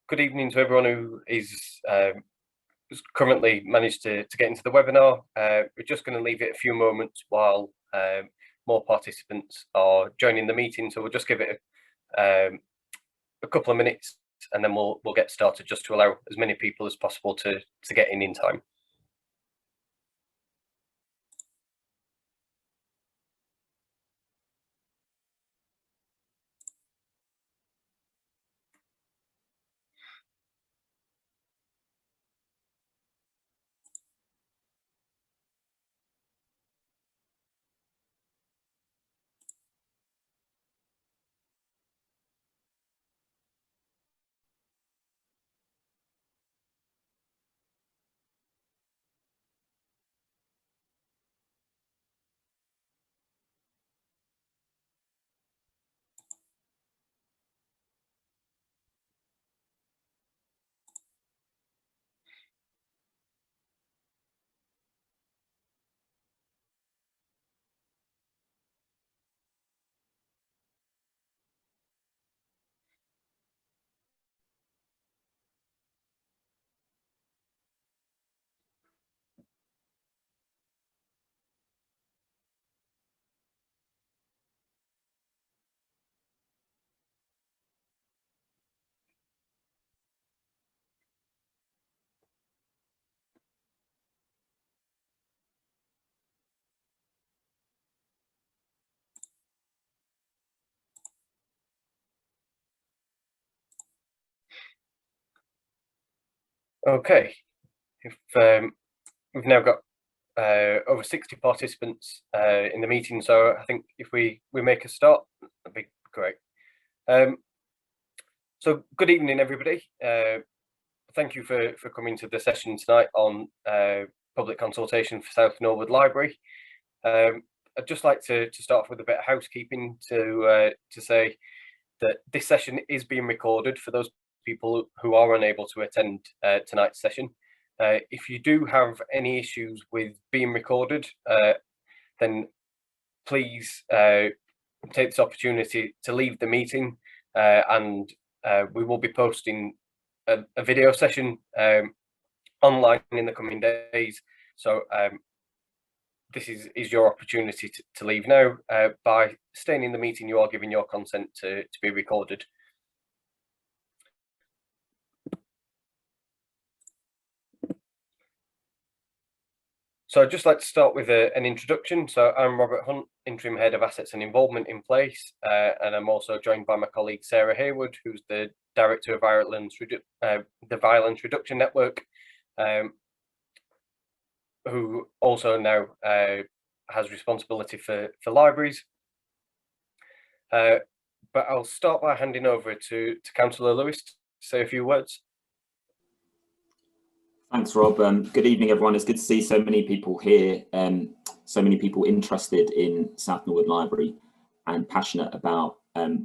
Good evening to everyone who is currently managed to get into the webinar. We're just going to leave it a few moments while more participants are joining the meeting, so we'll just give it a couple of minutes and then we'll get started, just to allow as many people as possible to get in time. Okay, if we've now got over 60 participants in the meeting, so I think if we make a start, that'd be great. So good evening, everybody. Thank you for coming to the session tonight on public consultation for South Norwood Library. I'd just like to start off with a bit of housekeeping to say that this session is being recorded for those people who are unable to attend tonight's session. If you do have any issues with being recorded, then please take this opportunity to leave the meeting, and we will be posting a video session online in the coming days. So this is your opportunity to leave now. By staying in the meeting, you are giving your consent to be recorded. So I'd just like to start with an introduction. So I'm Robert Hunt, Interim Head of Assets and Involvement in Place, and I'm also joined by my colleague Sarah Haywood, who's the Director of the Violence Reduction Network, who also now has responsibility for libraries. But I'll start by handing over to Councillor Lewis to say a few words. Thanks, Rob. Good evening, everyone. It's good to see so many people here, so many people interested in South Norwood Library and passionate about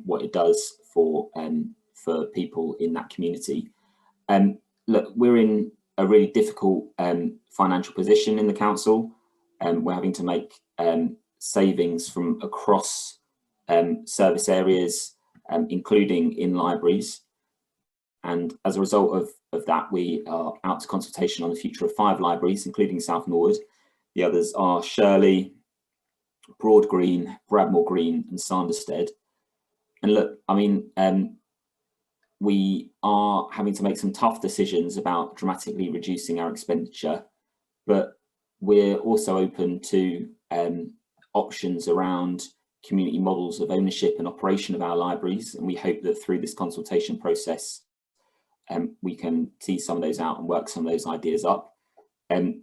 what it does for people in that community. Look, we're in a really difficult financial position in the council. We're having to make savings from across service areas, including in libraries. And as a result of that, we are out to consultation on the future of 5 libraries, including South Norwood. The others are Shirley, Broad Green, Bradmore Green and Sanderstead. And look, I mean, we are having to make some tough decisions about dramatically reducing our expenditure, but we're also open to options around community models of ownership and operation of our libraries. And we hope that through this consultation process, we can tease some of those out and work some of those ideas up. I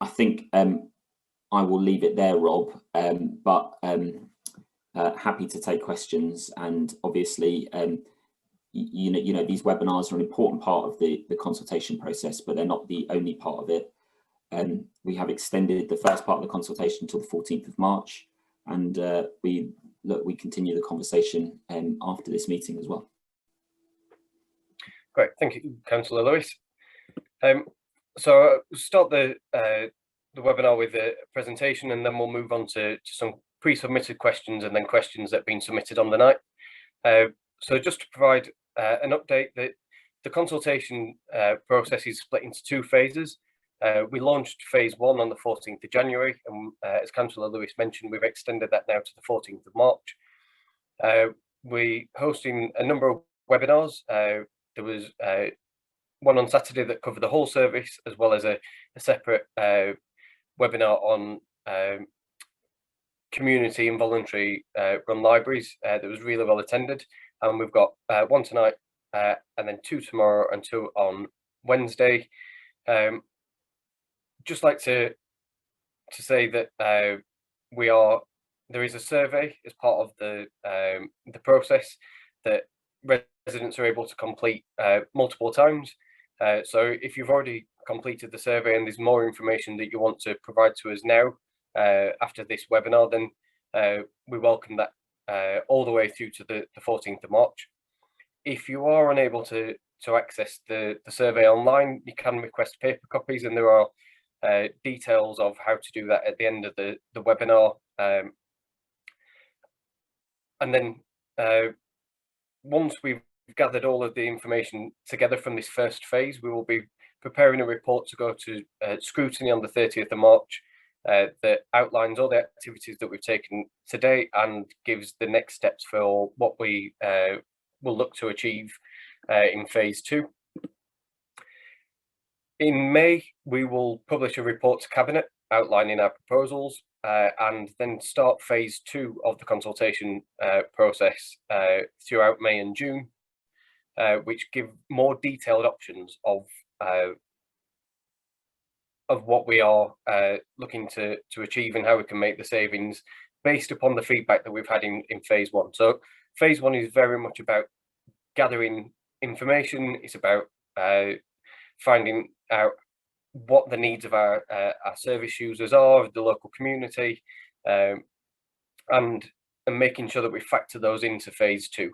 think I will leave it there, Rob, but happy to take questions. And obviously, you know, these webinars are an important part of the consultation process, but they're not the only part of it. We have extended the first part of the consultation until the 14th of March, and we continue the conversation after this meeting as well. Great, thank you, Councillor Lewis. So we'll start the webinar with a presentation, and then we'll move on to some pre-submitted questions and then questions that have been submitted on the night. So just to provide an update, that the consultation process is split into two phases. We launched phase 1 on the 14th of January, and as Councillor Lewis mentioned, we've extended that now to the 14th of March. We're hosting a number of webinars. There was one on Saturday that covered the whole service, as well as a separate webinar on community and voluntary run libraries that was really well attended. And we've got one tonight and then 2 tomorrow and 2 on Wednesday. Just like to say that there is a survey as part of the process that residents are able to complete multiple times. So if you've already completed the survey and there's more information that you want to provide to us now after this webinar, then we welcome that all the way through to the 14th of March. If you are unable to access the survey online, you can request paper copies, and there are details of how to do that at the end of the webinar. And then once we've gathered all of the information together from this first phase, we will be preparing a report to go to scrutiny on the 30th of March that outlines all the activities that we've taken today and gives the next steps for what we will look to achieve in phase 2. In May, we will publish a report to Cabinet outlining our proposals and then start phase 2 of the consultation process throughout May and June, which give more detailed options of what we are looking to achieve and how we can make the savings based upon the feedback that we've had in phase 1. So phase 1 is very much about gathering information. It's about finding out what the needs of our service users are, the local community, and making sure that we factor those into phase 2.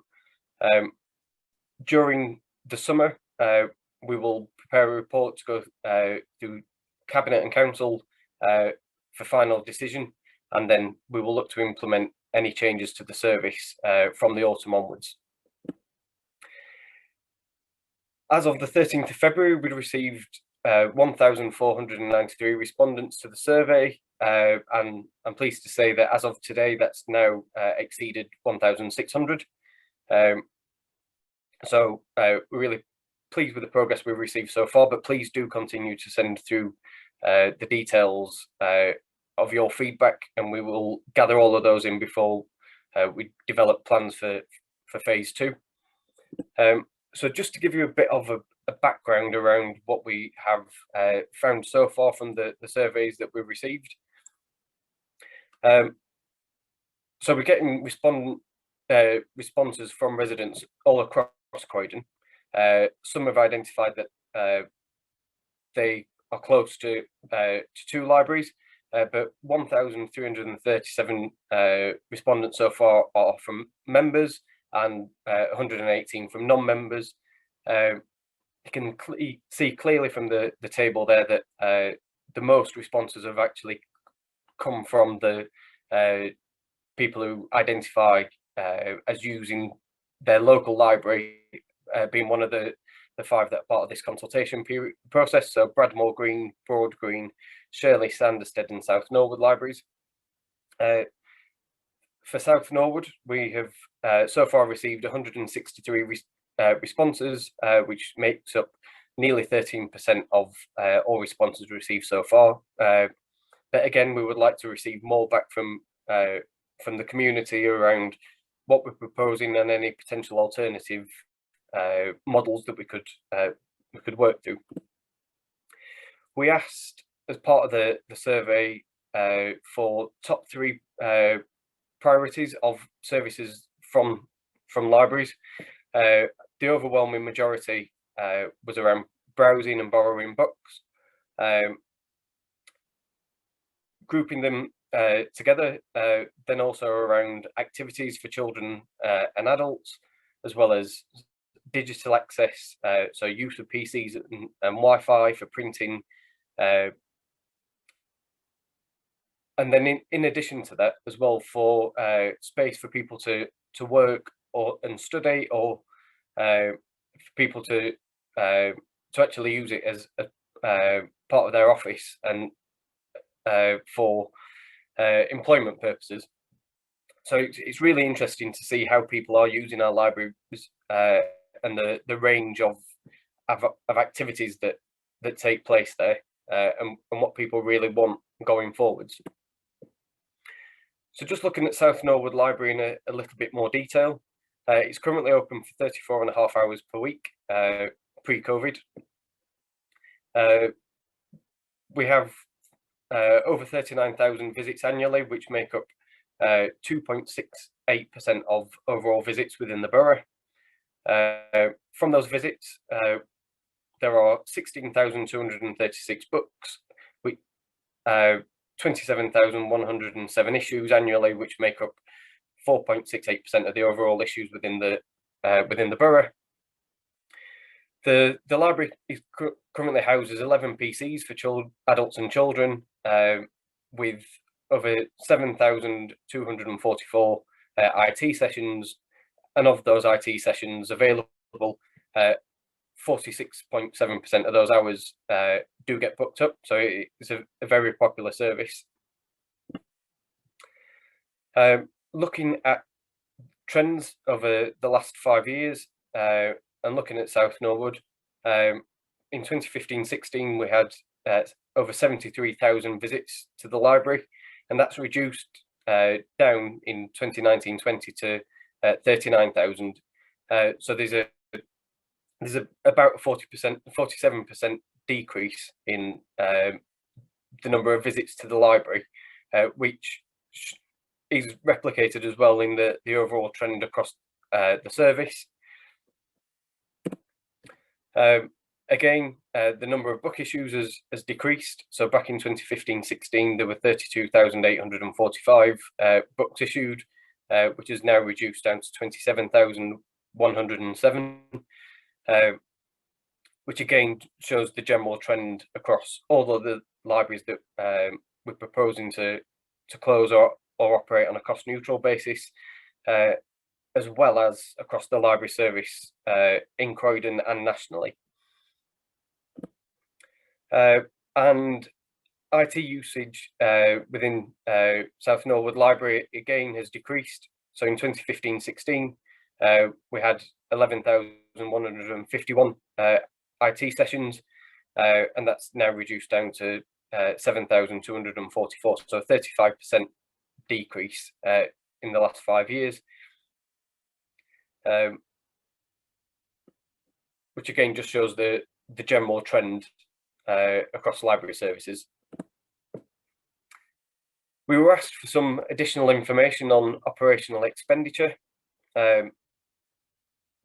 During the summer, we will prepare a report to go through Cabinet and Council for final decision, and then we will look to implement any changes to the service from the autumn onwards. As of the 13th of February, we received 1,493 respondents to the survey, and I'm pleased to say that as of today, that's now exceeded 1,600. So we're really pleased with the progress we've received so far, but please do continue to send through the details of your feedback, and we will gather all of those in before we develop plans for phase 2. So just to give you a bit of a background around what we have found so far from the surveys that we've received. So we're getting responses from residents all across Croydon. Some have identified that they are close to 2 libraries, but 1,337 respondents so far are from members and 118 from non-members. You can see clearly from the table there that the most responses have actually come from the people who identify as using their local library, being one of the 5 that are part of this consultation process. So Bradmore Green, Broad Green, Shirley, Sanderstead and South Norwood libraries. For South Norwood, we have so far received 163 responses, which makes up nearly 13% of all responses received so far. But again, we would like to receive more back from the community around what we're proposing and any potential alternative models that we could work through. We asked, as part of the survey, for top 3 priorities of services from libraries. The overwhelming majority was around browsing and borrowing books. Grouping them together, then also around activities for children and adults, as well as digital access, so use of PCs and Wi-Fi for printing. And then in addition to that as well, for space for people to work and study, or for people to actually use it as a part of their office and for employment purposes. So it's really interesting to see how people are using our libraries and the range of activities that take place there, and what people really want going forwards. So just looking at South Norwood Library in a little bit more detail, it's currently open for 34.5 hours per week, pre-COVID. We have over 39,000 visits annually, which make up 2.68% of overall visits within the borough. From those visits, there are 16,236 books, with 27,107 issues annually, which make up 4.68% of the overall issues within the borough. The library currently houses 11 PCs for adults and children, with over 7,244 IT sessions, and of those IT sessions available, 46.7% of those hours do get booked up, so it's a very popular service. Looking at trends over the last 5 years, and looking at South Norwood, in 2015-16 we had over 73,000 visits to the library, and that's reduced down in 2019-20 to 39,000. So there's about a 47% decrease in the number of visits to the library, which is replicated as well in the overall trend across the service. Again, the number of book issues has decreased. So back in 2015-16, there were 32,845 books issued, which is now reduced down to 27,107, which again shows the general trend across all of the libraries that we're proposing to close or operate on a cost-neutral basis, as well as across the library service in Croydon and nationally. And IT usage within South Norwood Library again has decreased. So in 2015-16, we had 11,151 IT sessions, and that's now reduced down to 7,244, so a 35% decrease in the last 5 years, which again just shows the general trend across library services. We were asked for some additional information on operational expenditure.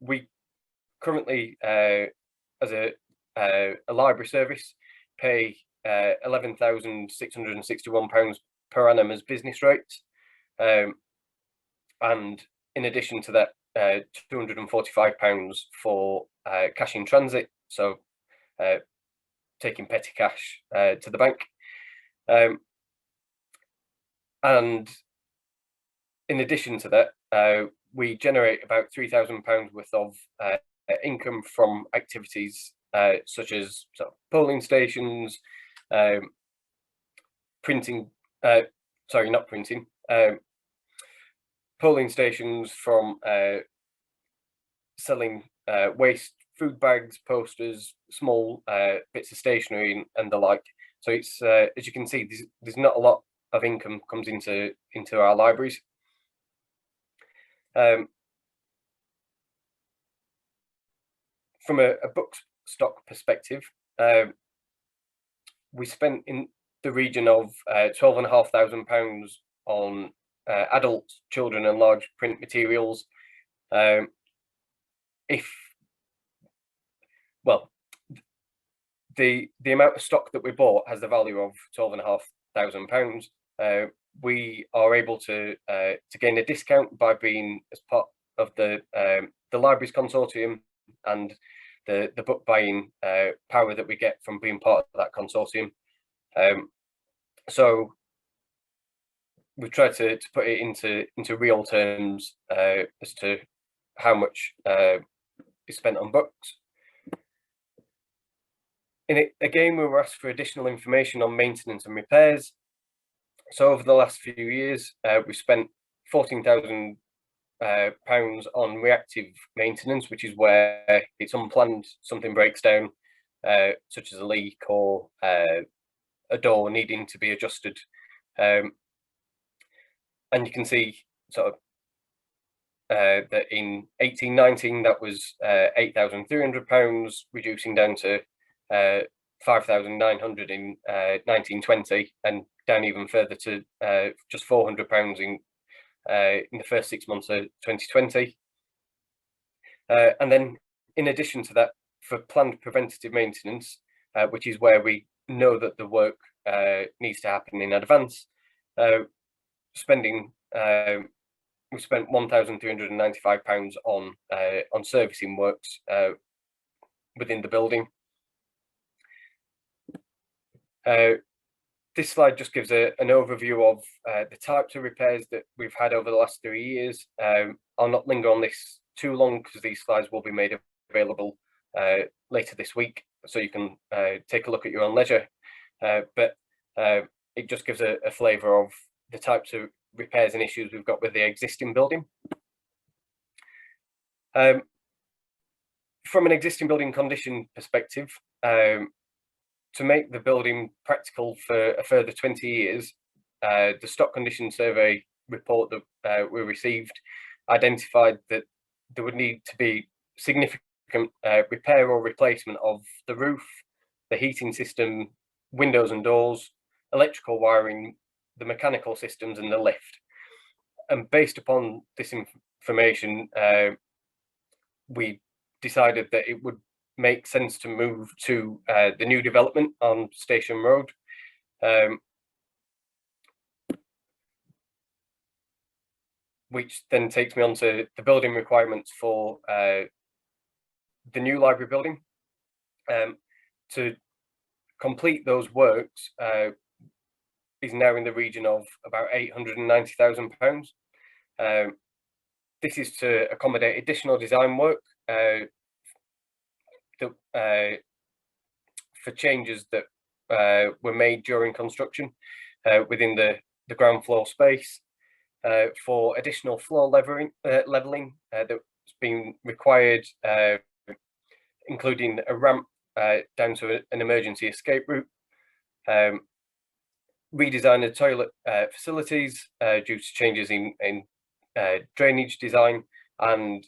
We currently, as a library service, pay £11,661 per annum as business rates, and in addition to that, £245 for cash in transit, so taking petty cash to the bank. And in addition to that, we generate about £3,000 worth of income from activities such as polling stations, printing, sorry, not printing, polling stations, from selling waste food bags, posters, small bits of stationery and the like. So it's as you can see, there's not a lot of income comes into our libraries. From a book stock perspective, we spent in the region of £12,500 on adult, children and large print materials. The amount of stock that we bought has the value of £12,500. We are able to gain a discount by being as part of the library's consortium and the book buying power that we get from being part of that consortium. So we've tried to put it into real terms as to how much is spent on books. In it, again, we were asked for additional information on maintenance and repairs. So over the last few years, we've spent £14,000 on reactive maintenance, which is where it's unplanned, something breaks down, such as a leak or a door needing to be adjusted. And you can see sort of that in 18-19 that was £8,300, reducing down to 5,900 in 1920, and down even further to just £400 in the first 6 months of 2020. And then in addition to that, for planned preventative maintenance, which is where we know that the work needs to happen in advance, we spent £1,395 on servicing works within the building. This slide just gives an overview of the types of repairs that we've had over the last 3 years. I'll not linger on this too long because these slides will be made available later this week, so you can take a look at your own leisure. But it just gives a flavour of the types of repairs and issues we've got with the existing building. From an existing building condition perspective, to make the building practical for a further 20 years, the stock condition survey report that we received identified that there would need to be significant repair or replacement of the roof, the heating system, windows and doors, electrical wiring, the mechanical systems and the lift. And based upon this information, we decided that it would make sense to move to the new development on Station Road. Which then takes me on to the building requirements for the new library building. To complete those works is now in the region of about £890,000. This is to accommodate additional design work for changes that were made during construction within the ground floor space, for additional floor leveling that's been required, including a ramp down to an emergency escape route, redesign of toilet facilities due to changes in drainage design, and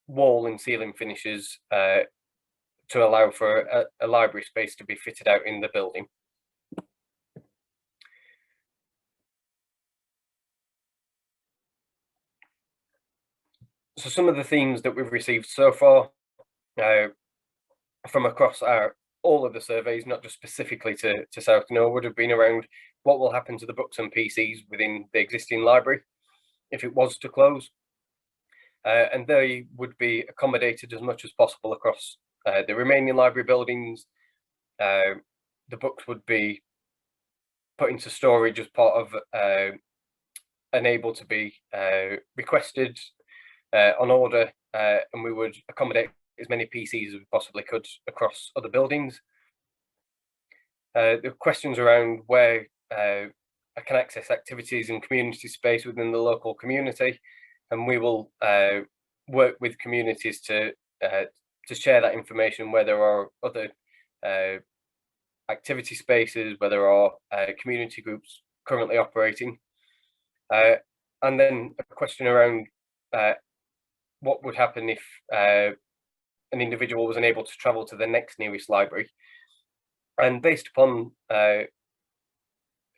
wall and ceiling finishes to allow for a library space to be fitted out in the building. So some of the themes that we've received so far from across all of the surveys, not just specifically to South Norwood, have been around what will happen to the books and PCs within the existing library if it was to close. And they would be accommodated as much as possible across the remaining library buildings. The books would be put into storage as part of and able to be requested on order, and we would accommodate as many PCs as we possibly could across other buildings. The questions around where can access activities and community space within the local community, and we will work with communities to share that information where there are other activity spaces, where there are community groups currently operating. And then a question around what would happen if an individual was unable to travel to the next nearest library. And based upon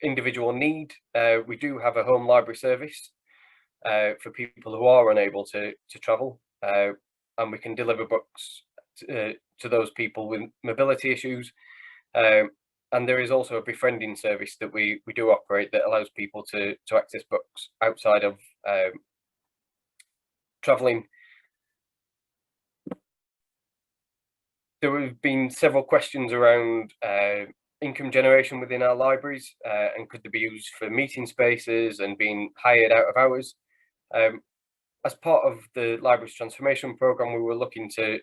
individual need, we do have a home library service for people who are unable to travel, and we can deliver books to those people with mobility issues. And there is also a befriending service that we do operate that allows people to access books outside of travelling. There have been several questions around income generation within our libraries, and could they be used for meeting spaces and being hired out of hours. As part of the library's transformation programme, we were looking to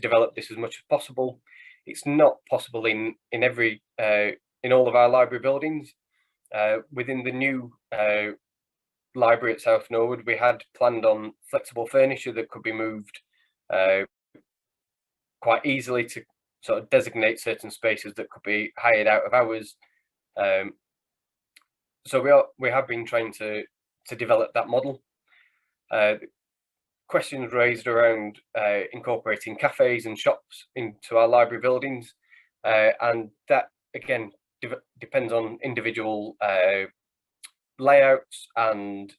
develop this as much as possible. It's not possible in all of our library buildings. Within the new library at South Norwood, we had planned on flexible furniture that could be moved quite easily to sort of designate certain spaces that could be hired out of hours. So we have been trying to develop that model. Questions raised around incorporating cafes and shops into our library buildings, and that again depends on individual layouts and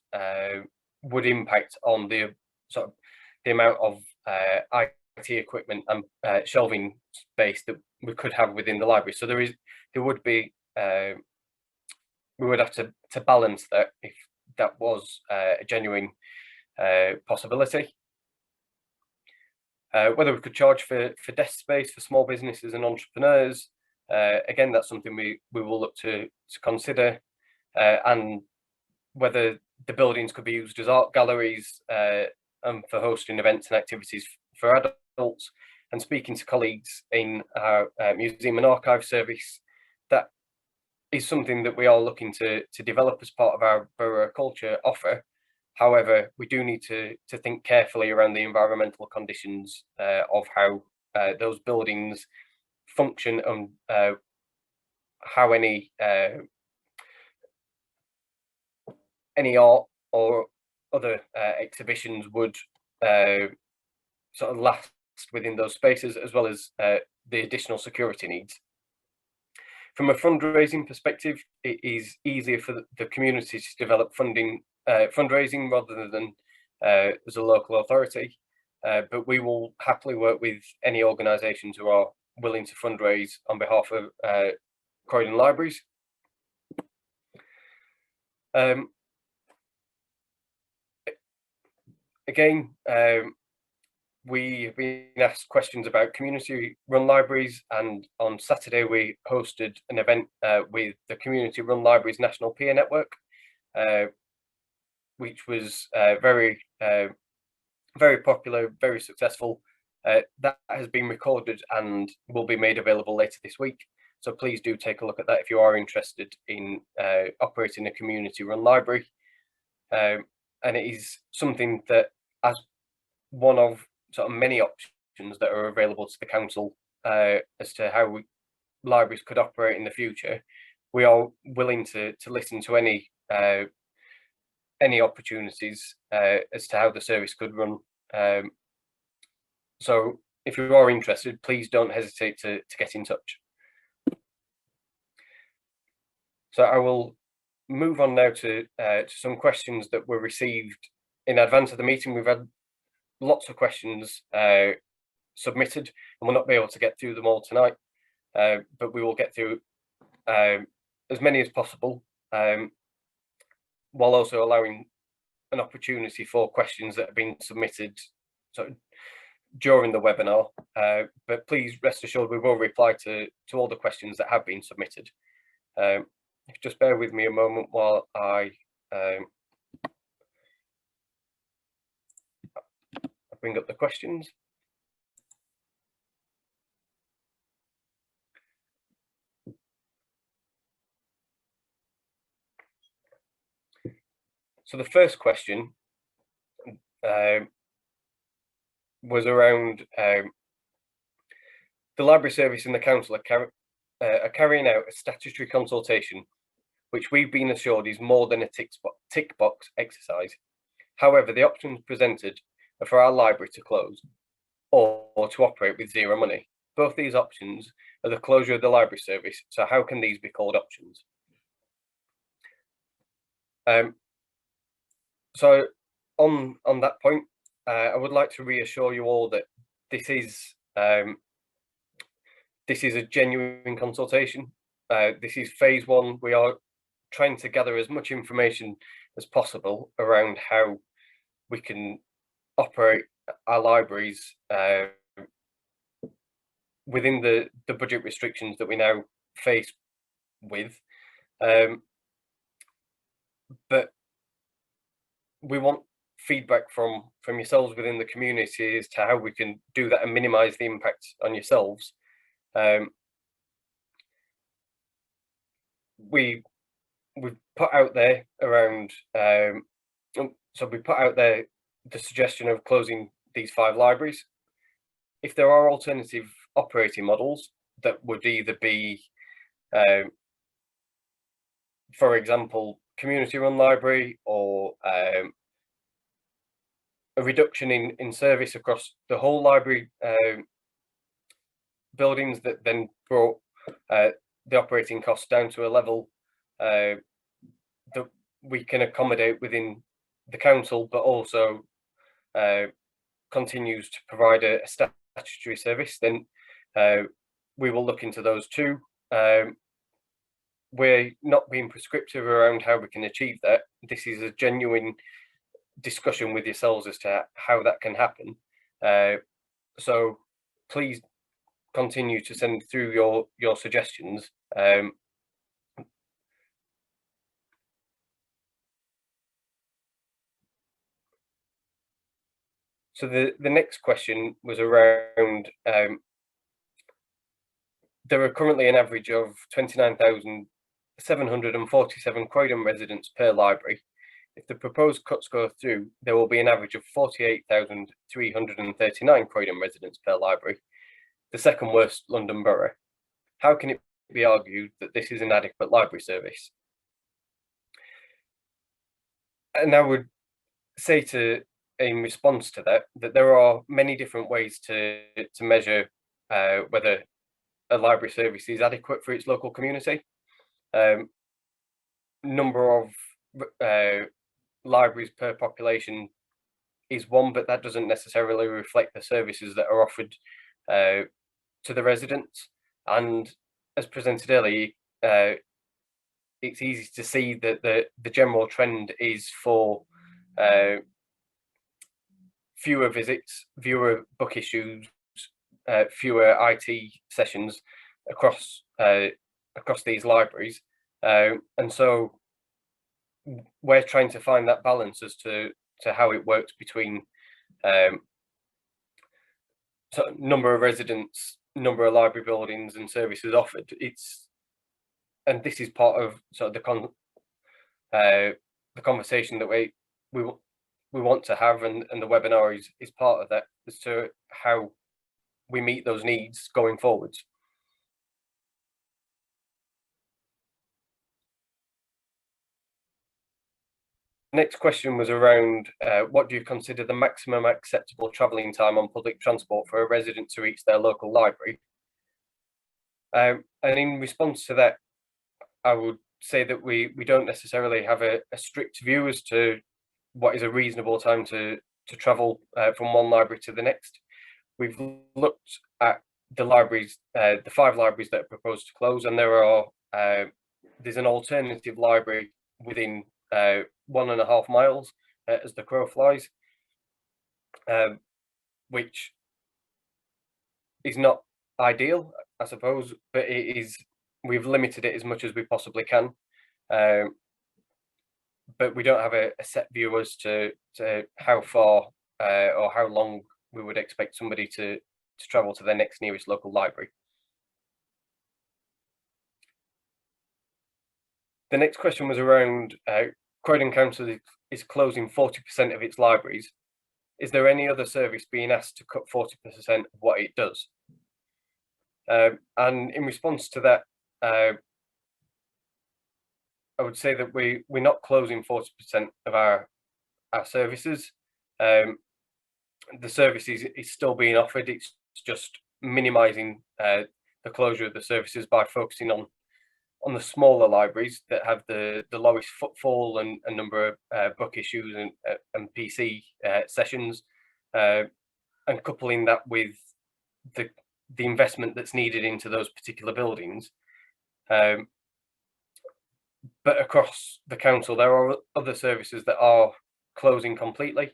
would impact on the amount of IT equipment and shelving space that we could have within the library. So there would be we would have to balance that if that was a genuine possibility. Whether we could charge for desk space for small businesses and entrepreneurs, again, that's something we will look to consider, and whether the buildings could be used as art galleries and for hosting events and activities for adults. And speaking to colleagues in our museum and archive service, that is something that we are looking to develop as part of our borough culture offer. However, we do need to think carefully around the environmental conditions of how those buildings function and how any art or other exhibitions would sort of last within those spaces, as well as the additional security needs. From a fundraising perspective, it is easier for the community to develop fundraising rather than as a local authority, but we will happily work with any organisations who are willing to fundraise on behalf of Croydon libraries. Again, we have been asked questions about community-run libraries, and on Saturday we hosted an event with the Community-Run Libraries National Peer Network, which was very popular, very successful. That has been recorded and will be made available later this week. So please do take a look at that if you are interested in operating a community-run library. And it is something that, as one of sort of many options that are available to the council as to how libraries could operate in the future, we are willing to listen to any opportunities as to how the service could run. So if you are interested, please don't hesitate to get in touch. So I will move on now to some questions that were received in advance of the meeting. We've had lots of questions submitted, and we'll not be able to get through them all tonight, but we will get through as many as possible, while also allowing an opportunity for questions that have been submitted during the webinar. But please rest assured we will reply to all the questions that have been submitted. Just bear with me a moment while I bring up the questions. So the first question was around the library service and the council are carrying out a statutory consultation, which we've been assured is more than a tick box exercise. However, the options presented are for our library to close or to operate with zero money. Both these options are the closure of the library service, so how can these be called options? So on that point, I would like to reassure you all that this is a genuine consultation. This is phase one. We are trying to gather as much information as possible around how we can operate our libraries within the budget restrictions that we now face with. But we want feedback from yourselves within the community as to how we can do that and minimize the impact on yourselves. We've put out there around so we put out there the suggestion of closing these 5 libraries. If there are alternative operating models that would either be for example community run library or a reduction in service across the whole library buildings that then brought the operating costs down to a level that we can accommodate within the council, but also continues to provide a statutory service, then we will look into those too. We're not being prescriptive around how we can achieve that. This is a genuine discussion with yourselves as to how that can happen. So please continue to send through your suggestions. So the next question was around there are currently an average of 29,747 Croydon residents per library. If the proposed cuts go through, there will be an average of 48,339 Croydon residents per library, the second worst London borough. How can it be argued that this is an adequate library service? And I would say in response to that there are many different ways to measure whether a library service is adequate for its local community. Number of libraries per population is one, but that doesn't necessarily reflect the services that are offered to the residents. And as presented earlier, it's easy to see that the general trend is for fewer visits, fewer book issues, fewer IT sessions across these libraries, and so we're trying to find that balance as to how it works between so number of residents, number of library buildings and services offered. And this is part of sort of the conversation that we want to have, and the webinar is part of that as to how we meet those needs going forwards. Next question was around what do you consider the maximum acceptable travelling time on public transport for a resident to reach their local library? And in response to that, I would say that we don't necessarily have a strict view as to what is a reasonable time to travel from one library to the next. We've looked at the libraries, the 5 libraries that are proposed to close, and there's an alternative library within 1.5 miles as the crow flies, which is not ideal, I suppose, but it is. We've limited it as much as we possibly can, but we don't have a set view as to how far or how long we would expect somebody to travel to their next nearest local library. The next question was around Croydon Council is closing 40% of its libraries, is there any other service being asked to cut 40% of what it does? And in response to that, I would say that we're not closing 40% of our services. The service is still being offered. It's just minimising the closure of the services by focusing on the smaller libraries that have the lowest footfall and number of book issues and PC sessions, and coupling that with the investment that's needed into those particular buildings. But across the council, there are other services that are closing completely,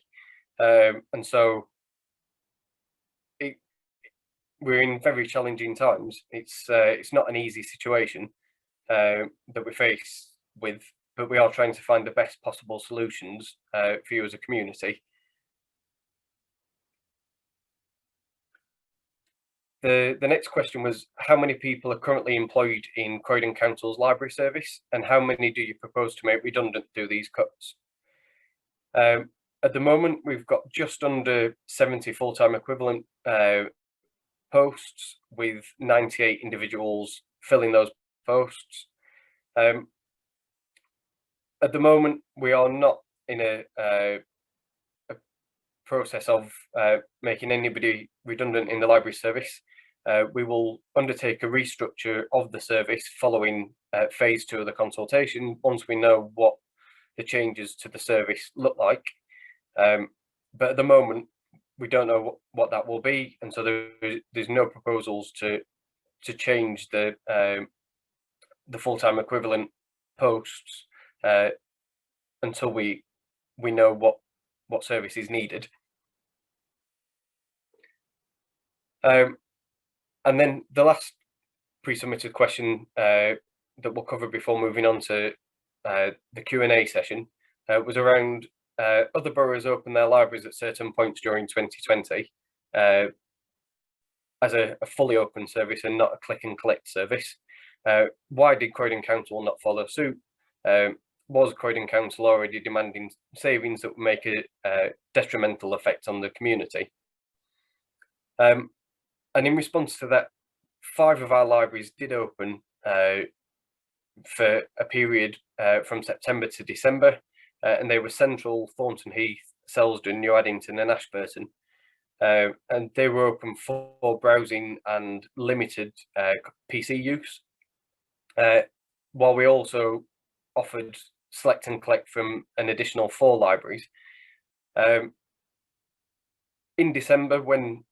and so we're in very challenging times. It's not an easy situation that we face with, but we are trying to find the best possible solutions for you as a community. The next question was, how many people are currently employed in Croydon Council's library service, and how many do you propose to make redundant through these cuts? At the moment, we've got just under 70 full-time equivalent posts, with 98 individuals filling those posts. At the moment, we are not in a process of making anybody redundant in the library service. We will undertake a restructure of the service following phase 2 of the consultation, once we know what the changes to the service look like. But at the moment, we don't know what that will be, and so there's no proposals to change the full-time equivalent posts until we know what service is needed. And then the last pre-submitted question that we'll cover before moving on to the Q&A session was around other boroughs open their libraries at certain points during 2020 as a fully open service and not a click and collect service. Why did Croydon Council not follow suit? Was Croydon Council already demanding savings that would make a detrimental effect on the community? And in response to that, 5 of our libraries did open for a period from September to December, and they were Central, Thornton Heath, Selsdon, New Addington and Ashburton. And they were open for browsing and limited PC use, while we also offered select and collect from an additional 4 libraries. In December, when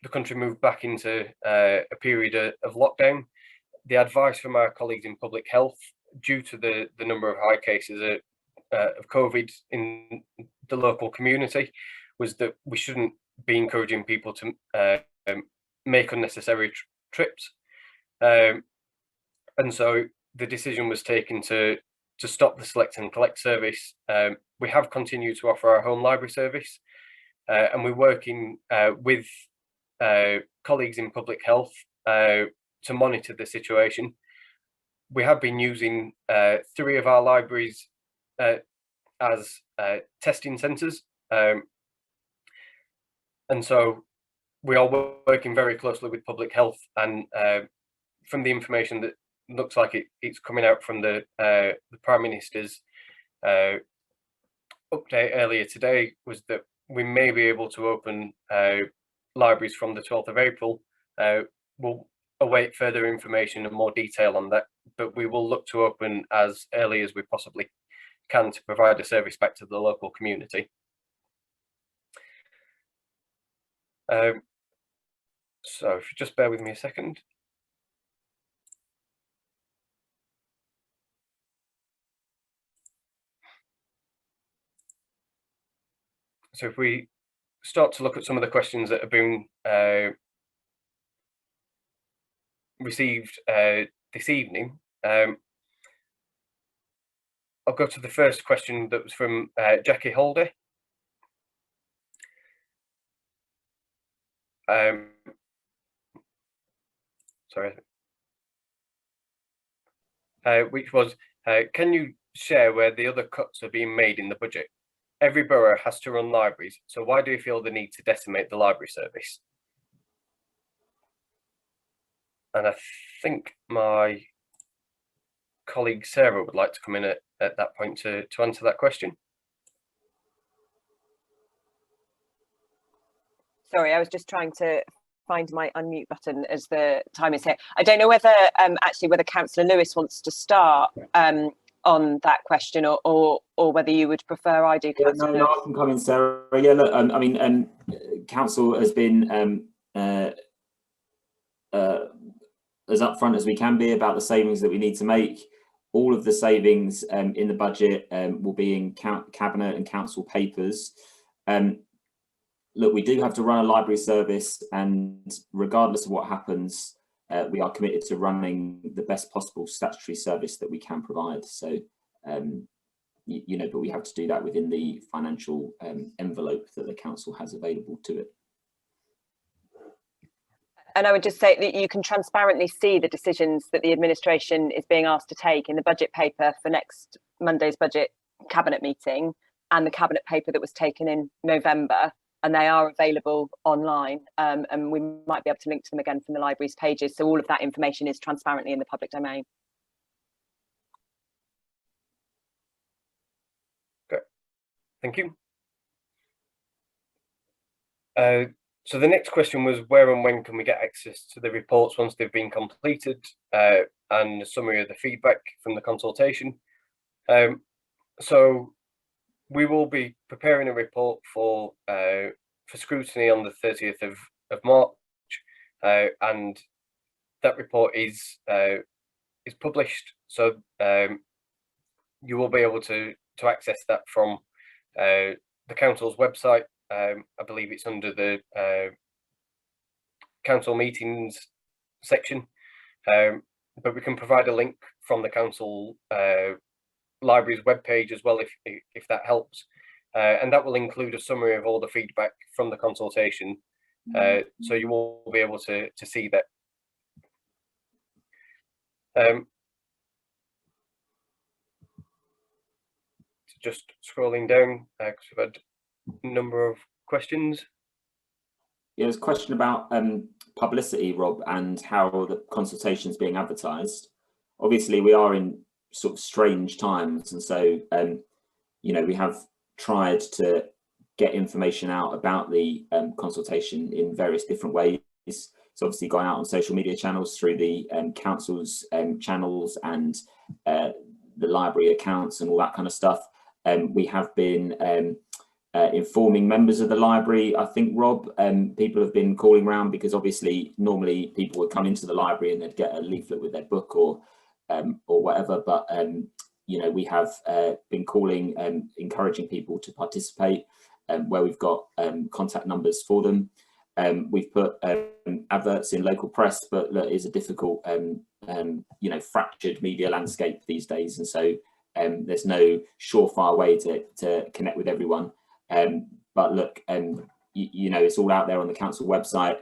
the country moved back into a period of lockdown, the advice from our colleagues in public health, due to the number of high cases of COVID in the local community, was that we shouldn't be encouraging people to make unnecessary trips. And so the decision was taken to stop the select and collect service. We have continued to offer our home library service, and we're working with colleagues in public health to monitor the situation. We have been using 3 of our libraries as testing centres, and so we are working very closely with public health, and from the information that looks like it's coming out from the Prime Minister's update earlier today, was that we may be able to open libraries from the 12th of April. We'll await further information and more detail on that, but we will look to open as early as we possibly can to provide a service back to the local community. So if you just bear with me a second. So if we start to look at some of the questions that have been received this evening, I'll go to the first question that was from Jackie Holder. Sorry. Which was, can you share where the other cuts are being made in the budget. Every borough has to run libraries, so why do you feel the need to decimate the library service? And I think my colleague Sarah would like to come in at that point to answer that question. Sorry, I was just trying to find my unmute button as the time is here. I don't know whether actually whether Councillor Lewis wants to start on that question, or whether you would prefer I do. Yeah, no, I can come in, Sarah. Yeah, look, I mean, council has been as upfront as we can be about the savings that we need to make. All of the savings in the budget will be in cabinet and council papers. Look, we do have to run a library service, and regardless of what happens, we are committed to running the best possible statutory service that we can provide. So, you know, but we have to do that within the financial envelope that the council has available to it. And I would just say that you can transparently see the decisions that the administration is being asked to take in the budget paper for next Monday's budget cabinet meeting, and the cabinet paper that was taken in November. And they are available online, and we might be able to link to them again from the library's pages. So all of that information is transparently in the public domain. Okay, thank you. So the next question was, where and when can we get access to the reports once they've been completed, and a summary of the feedback from the consultation. So we will be preparing a report for scrutiny on the 30th of March, and that report is published. So you will be able to access that from the council's website. I believe it's under the council meetings section, but we can provide a link from the council library's webpage as well, if that helps, and that will include a summary of all the feedback from the consultation, so you will be able to see that. Just scrolling down because we've had a number of questions. Yeah, there's a question about publicity, Rob, and how the consultation is being advertised. Obviously, we are in sort of strange times, and so you know, we have tried to get information out about the consultation in various different ways. It's obviously gone out on social media channels through the council's channels and the library accounts and all that kind of stuff. We have been informing members of the library. I think, Rob, people have been calling around because obviously normally people would come into the library and they'd get a leaflet with their book or whatever, but you know, we have been calling, encouraging people to participate, where we've got contact numbers for them. We've put adverts in local press, but look, it's a difficult, you know, fractured media landscape these days, and so there's no surefire way to connect with everyone. But look, you know, it's all out there on the council website.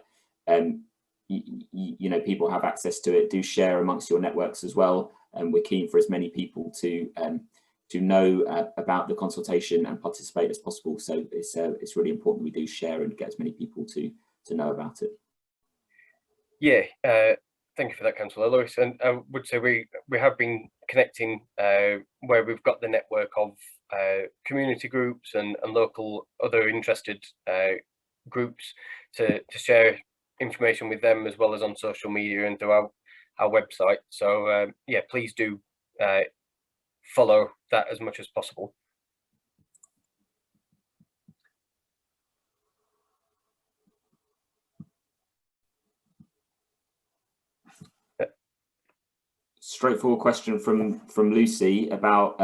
You know, people have access to it. Do share amongst your networks as well, and we're keen for as many people to know about the consultation and participate as possible. So it's really important we do share and get as many people to know about it. Yeah, thank you for that, Councillor Lewis. And I would say we have been connecting where we've got the network of community groups and local other interested groups to share information with them, as well as on social media and through our website. So yeah, please do follow that as much as possible. Straightforward question from Lucy about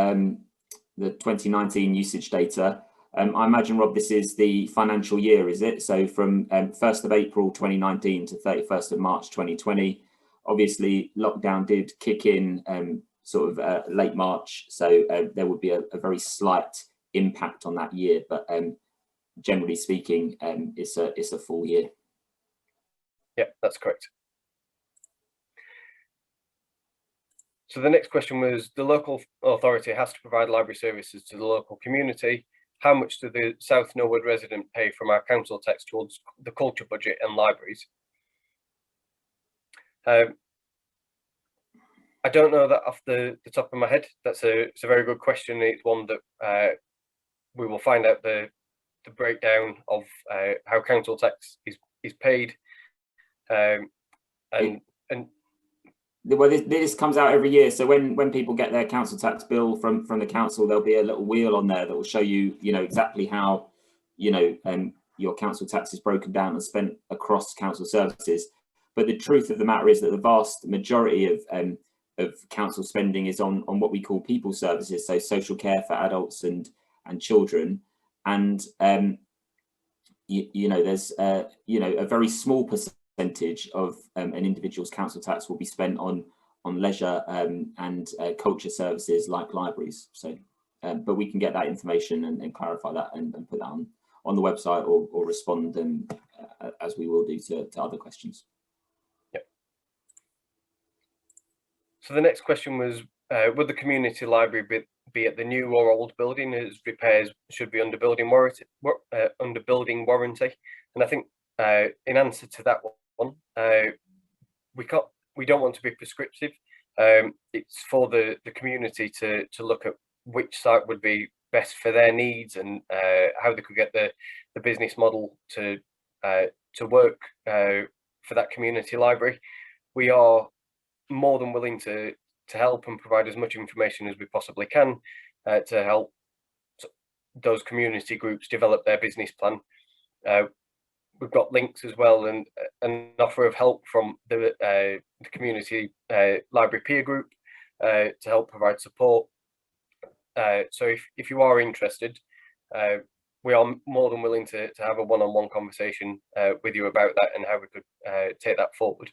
the 2019 usage data. I imagine, Rob, this is the financial year, is it? So from 1st of April 2019 to 31st of March 2020. Obviously, lockdown did kick in sort of late March, so there would be a very slight impact on that year, but generally speaking, it's a full year. Yeah, that's correct. So the next question was, the local authority has to provide library services to the local community. How much do the South Norwood resident pay from our council tax towards the culture budget and libraries? I don't know that off the top of my head. It's a very good question. It's one that we will find out the breakdown of how council tax is paid. Well, this comes out every year. So when people get their council tax bill from the council, there'll be a little wheel on there that will show you, exactly how, your council tax is broken down and spent across council services. But the truth of the matter is that the vast majority of council spending is on what we call people services, so social care for adults and children. And there's a very small percentage of an individual's council tax will be spent on leisure and culture services like libraries. So, but we can get that information and clarify that and put that on the website or respond as we will do to other questions. Yep. So the next question was, would the community library be at the new or old building, as repairs should be under building warranty? And I think in answer to that one, we don't want to be prescriptive. It's for the community to look at which site would be best for their needs and how they could get the business model to work for that community library. We are more than willing to help and provide as much information as we possibly can to help those community groups develop their business plan. We've got links as well and an offer of help from the community library peer group to help provide support. So if you are interested, we are more than willing to have a one-on-one conversation with you about that and how we could take that forward.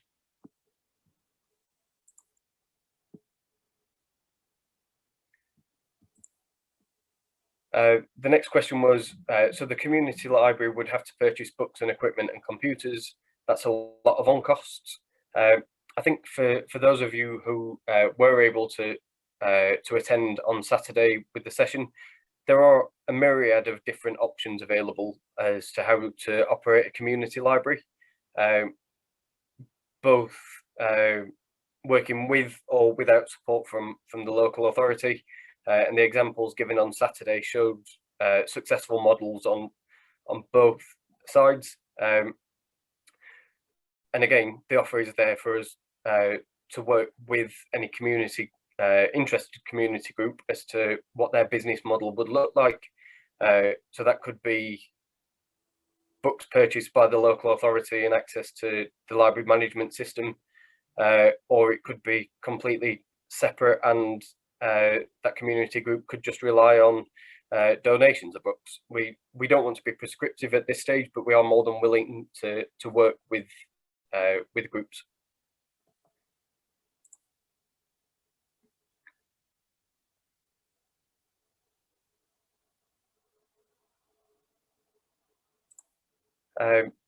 The next question was, so the community library would have to purchase books and equipment and computers. That's a lot of on costs. I think for those of you who were able to attend on Saturday with the session, there are a myriad of different options available as to how to operate a community library, both working with or without support from the local authority. And the examples given on Saturday showed successful models on both sides. And again, the offer is there for us to work with any community interested community group as to what their business model would look like. So that could be books purchased by the local authority and access to the library management system, or it could be completely separate and that community group could just rely on donations of books. We don't want to be prescriptive at this stage, but we are more than willing to work with groups.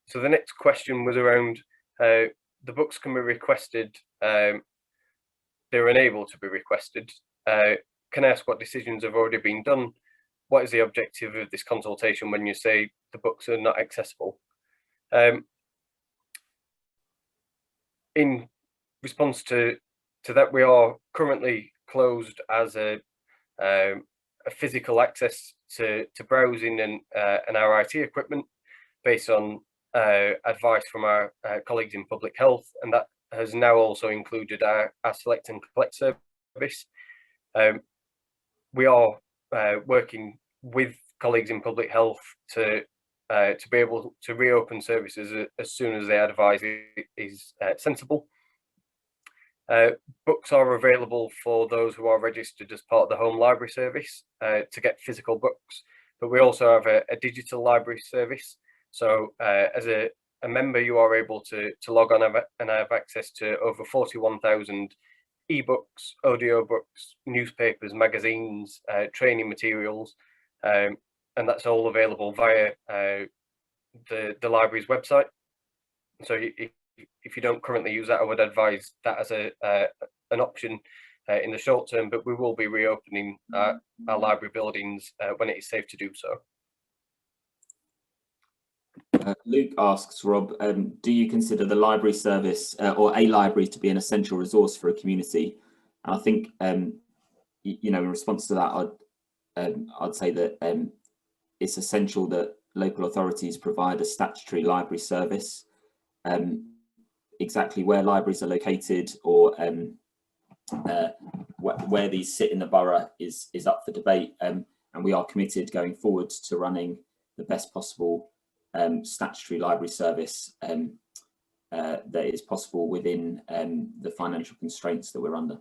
So the next question was around the books can be requested. They're unable to be requested. Can I ask what decisions have already been done? What is the objective of this consultation when you say the books are not accessible? In response to that, we are currently closed as a physical access to browsing and our IT equipment based on advice from our colleagues in public health, and that has now also included our select and collect service. We are working with colleagues in public health to be able to reopen services as soon as they advise it is sensible. Books are available for those who are registered as part of the home library service to get physical books, but we also have a digital library service. So as a member, you are able to log on and have access to over 41,000 ebooks, audio books, newspapers, magazines, training materials, and that's all available via the library's website. So if you don't currently use that, I would advise that as an option in the short term, but we will be reopening our library buildings when it is safe to do so. Luke asks, Rob, do you consider the library service or a library to be an essential resource for a community? And I think, you know, in response to that, I'd say that it's essential that local authorities provide a statutory library service. Exactly where libraries are located or where these sit in the borough is up for debate, and we are committed going forward to running the best possible statutory library service that is possible within the financial constraints that we're under.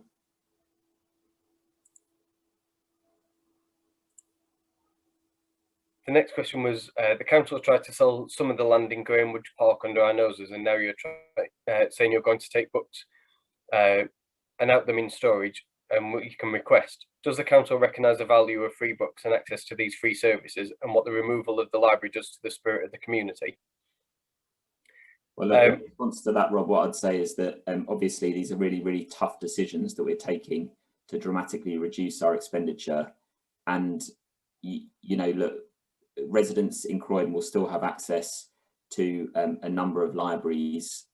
The next question was, the council tried to sell some of the land in Greenwood Park under our noses, and now you're saying you're going to take books and out them in storage, and what you can request. Does the council recognise the value of free books and access to these free services, and what the removal of the library does to the spirit of the community? Well, in response to that, Rob, what I'd say is that obviously these are really, really tough decisions that we're taking to dramatically reduce our expenditure. And, you know, look, residents in Croydon will still have access to a number of libraries,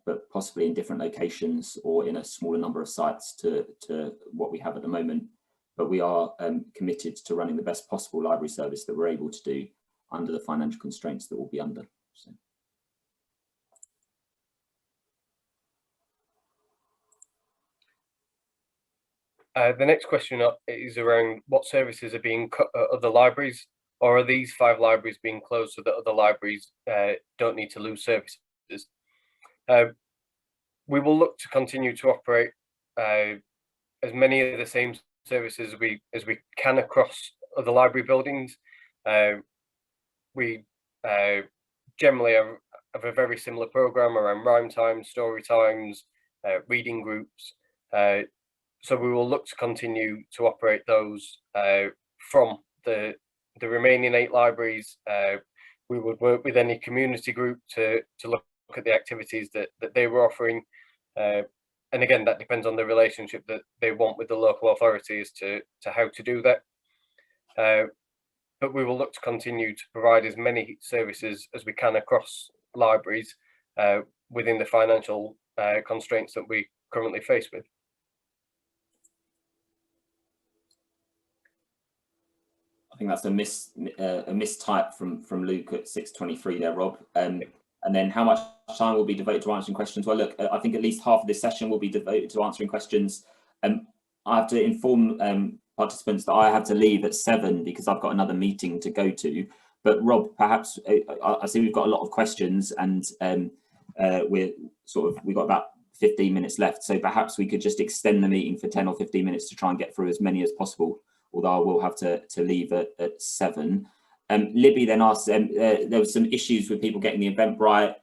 but possibly in different locations or in a smaller number of sites to what we have at the moment. But we are committed to running the best possible library service that we're able to do under the financial constraints that we'll be under. So. The next question is around what services are being cut at other libraries, or are these 5 libraries being closed so that other libraries don't need to lose services? We will look to continue to operate as many of the same services as we can across other library buildings. We generally have a very similar programme around rhyme times, story times, reading groups. So we will look to continue to operate those from the remaining 8 libraries. We would work with any community group to look at the activities that they were offering. And again, that depends on the relationship that they want with the local authorities to how to do that. But we will look to continue to provide as many services as we can across libraries within the financial constraints that we currently face with. I think that's a mistype from Luke at 6:23 there, Rob. And then how much time will be devoted to answering questions? Well, look, I think at least half of this session will be devoted to answering questions. I have to inform participants that I have to leave at 7 because I've got another meeting to go to. But Rob, perhaps I see we've got a lot of questions, and we've got about 15 minutes left. So perhaps we could just extend the meeting for 10 or 15 minutes to try and get through as many as possible, although I will have to leave at 7. Libby then asked, there were some issues with people getting the Eventbrite.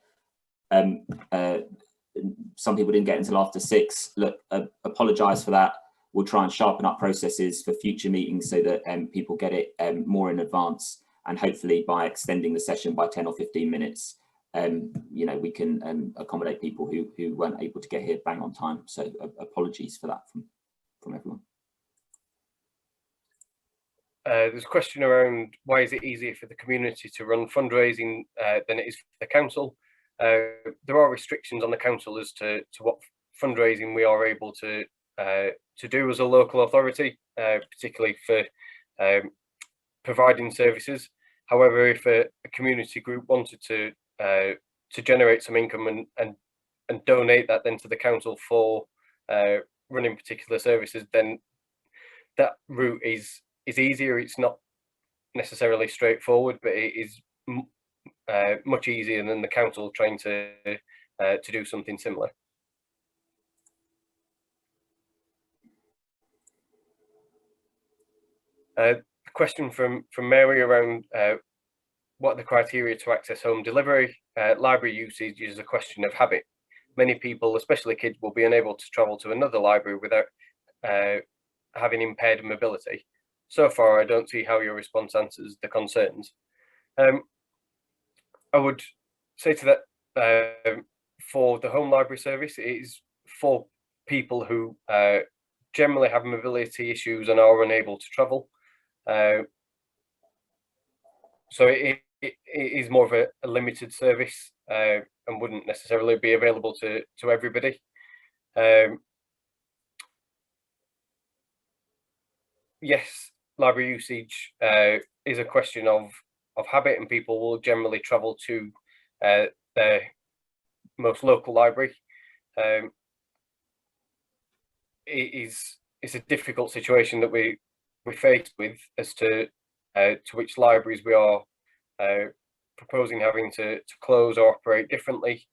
Some people didn't get until after 6. Look, apologise for that. We'll try and sharpen up processes for future meetings so that people get it more in advance, and hopefully by extending the session by 10 or 15 minutes, you know, we can accommodate people who weren't able to get here bang on time. So apologies for that from everyone. There's a question around why is it easier for the community to run fundraising than it is for the council. There are restrictions on the council as to what fundraising we are able to do as a local authority, particularly for providing services. However, if a community group wanted to generate some income and donate that then to the council for running particular services, then that route is easier. It's not necessarily straightforward, but it is much easier than the council trying to do something similar. The question from Mary around what are the criteria to access home delivery. Library usage is a question of habit. Many people, especially kids, will be unable to travel to another library without having impaired mobility. So far, I don't see how your response answers the concerns. I would say to that, for the home library service, it is for people who generally have mobility issues and are unable to travel. So it is more of a limited service and wouldn't necessarily be available to everybody. Yes, library usage is a question of habit, and people will generally travel to their most local library. It's a difficult situation that we're faced with as to which libraries we are proposing having to close or operate differently,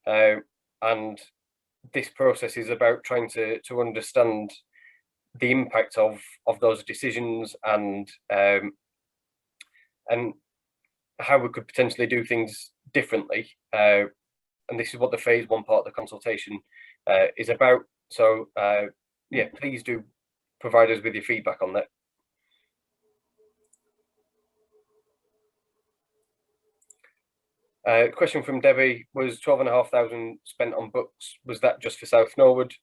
and this process is about trying to understand the impact of those decisions and how we could potentially do things differently. And this is what the phase 1 part of the consultation is about. So yeah, please do provide us with your feedback on that. Question from Debbie was 12,500 spent on books. Was that just for South Norwood?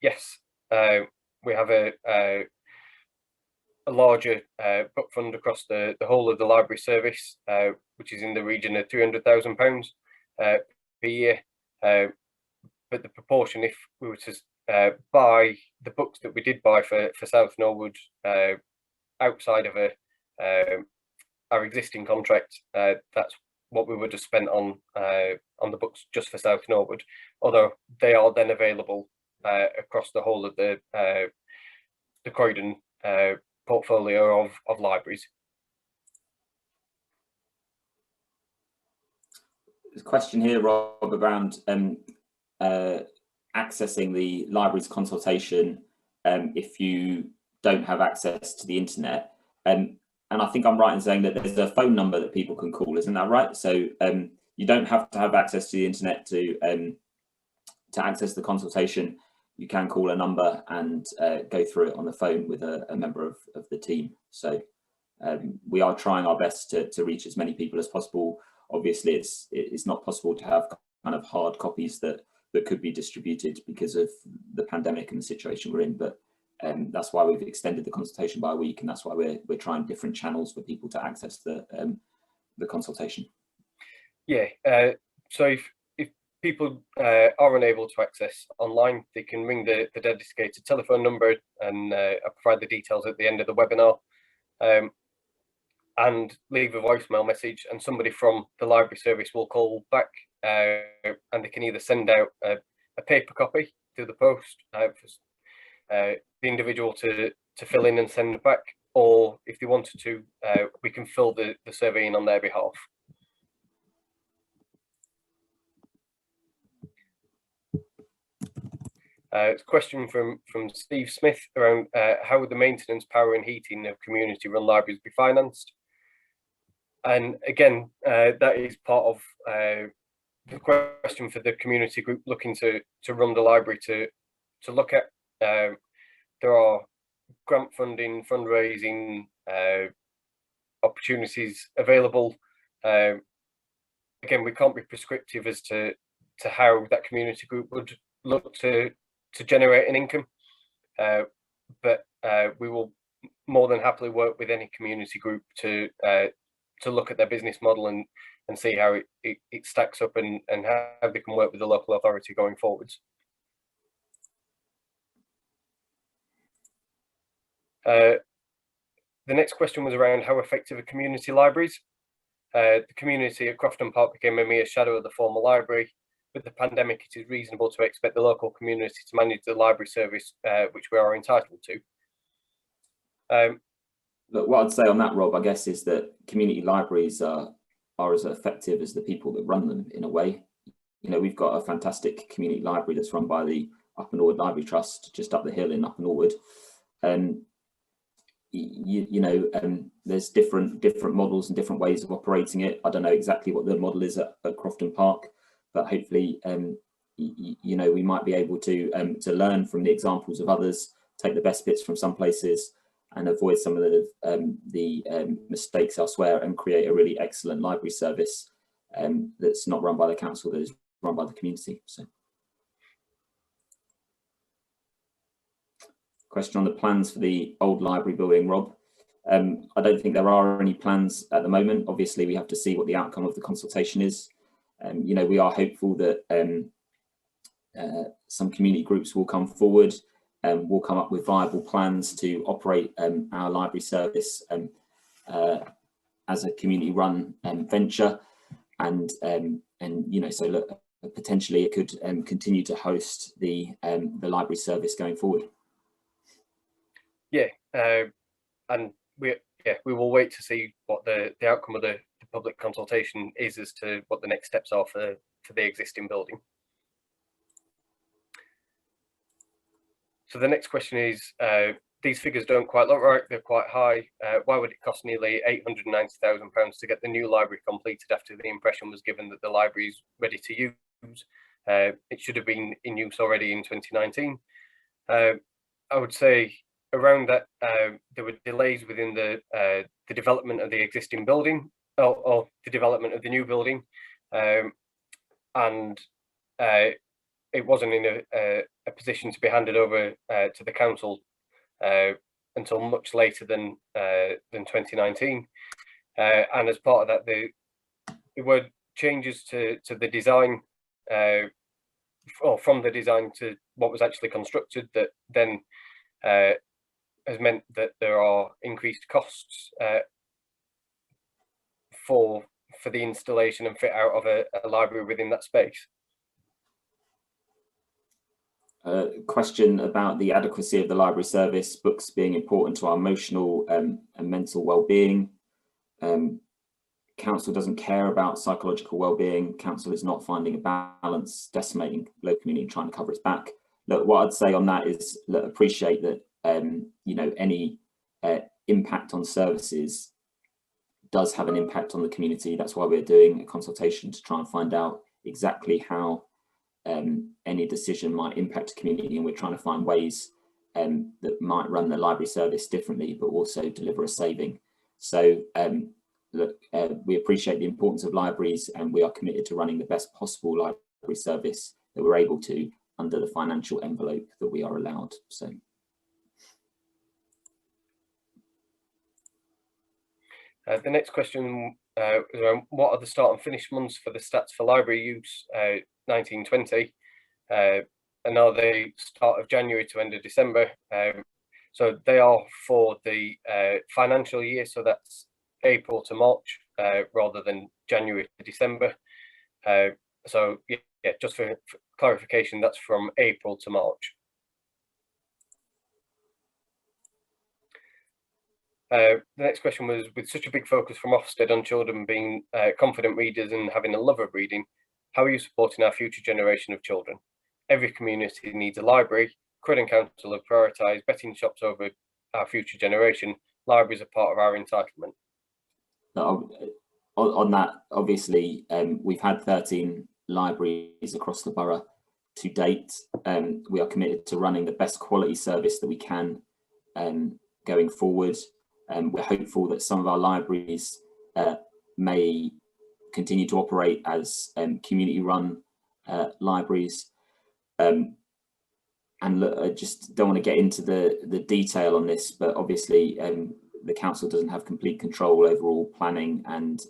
Yes, we have a larger book fund across the whole of the library service, which is in the region of £300,000 per year. But the proportion, if we were to buy the books that we did buy for South Norwood outside of our existing contract, that's what we would have spent on the books just for South Norwood, although they are then available across the whole of the Croydon portfolio of libraries. There's a question here, Rob, around accessing the library's consultation if you don't have access to the internet. And I think I'm right in saying that there's a phone number that people can call, isn't that right? So you don't have to have access to the internet to access the consultation. You can call a number and go through it on the phone with a member of the team. So we are trying our best to reach as many people as possible. Obviously, it's not possible to have kind of hard copies that could be distributed because of the pandemic and the situation we're in. But that's why we've extended the consultation by a week, and that's why we're trying different channels for people to access the consultation. Yeah. So if people are unable to access online, they can ring the dedicated telephone number, and I'll provide the details at the end of the webinar, and leave a voicemail message, and somebody from the library service will call back, and they can either send out a paper copy through the post for the individual to fill in and send back, or if they wanted to, we can fill the survey in on their behalf. It's a question from Steve Smith around how would the maintenance, power and heating of community run libraries be financed? And again, that is part of the question for the community group looking to run the library to look at. There are grant funding, fundraising opportunities available. Again, we can't be prescriptive as to how that community group would look to generate an income, but we will more than happily work with any community group to look at their business model and see how it stacks up and how they can work with the local authority going forwards. The next question was around how effective are community libraries. The community at Crofton Park became a mere shadow of the former library. With the pandemic, it is reasonable to expect the local community to manage the library service, which we are entitled to. Look, what I'd say on that, Rob, I guess, is that community libraries are as effective as the people that run them, in a way. You know, we've got a fantastic community library that's run by the Upper Norwood Library Trust, just up the hill in Upper Norwood. There's different models and different ways of operating it. I don't know exactly what the model is at Crofton Park, but hopefully, we might be able to learn from the examples of others, take the best bits from some places, and avoid some of the mistakes elsewhere, and create a really excellent library service that's not run by the council, that is run by the community. So. question on the plans for the old library building, Rob. I don't think there are any plans at the moment. Obviously, we have to see what the outcome of the consultation is. You know, we are hopeful that some community groups will come forward and will come up with viable plans to operate our library service as a community-run venture, and you know, so look, potentially it could continue to host the library service going forward. Yeah, and we will wait to see what the outcome of the public consultation is as to what the next steps are for the existing building. So the next question is, these figures don't quite look right, they're quite high. Why would it cost nearly £890,000 to get the new library completed after the impression was given that the library is ready to use? It should have been in use already in 2019. I would say around that, there were delays within the development of the existing building, or the development of the new building, and it wasn't in a position to be handed over to the council until much later than 2019, and as part of that, there were changes to the design, or from the design to what was actually constructed, that then has meant that there are increased costs for the installation and fit out of a library within that space. Question about the adequacy of the library service, books being important to our emotional and mental well-being. Council doesn't care about psychological well-being. Council is not finding a balance, decimating local community and trying to cover its back. Look, what I'd say on that is, look, appreciate that you know, any impact on services does have an impact on the community. That's why we're doing a consultation to try and find out exactly how any decision might impact the community, and we're trying to find ways that might run the library service differently but also deliver a saving. So look, we appreciate the importance of libraries, and we are committed to running the best possible library service that we're able to under the financial envelope that we are allowed. So the next question is around what are the start and finish months for the stats for library use 1920, and are they start of January to end of December? So they are for the financial year, so that's April to March rather than January to December. So yeah, just for clarification, that's from April to March. The next question was, with such a big focus from Ofsted on children being confident readers and having a love of reading, how are you supporting our future generation of children? Every community needs a library. Croydon Council have prioritised betting shops over our future generation. Libraries are part of our entitlement. On that, obviously, we've had 13 libraries across the borough to date. We are committed to running the best quality service that we can going forward. We're hopeful that some of our libraries may continue to operate as community-run libraries. And look, I just don't want to get into the detail on this, but obviously the council doesn't have complete control over all planning and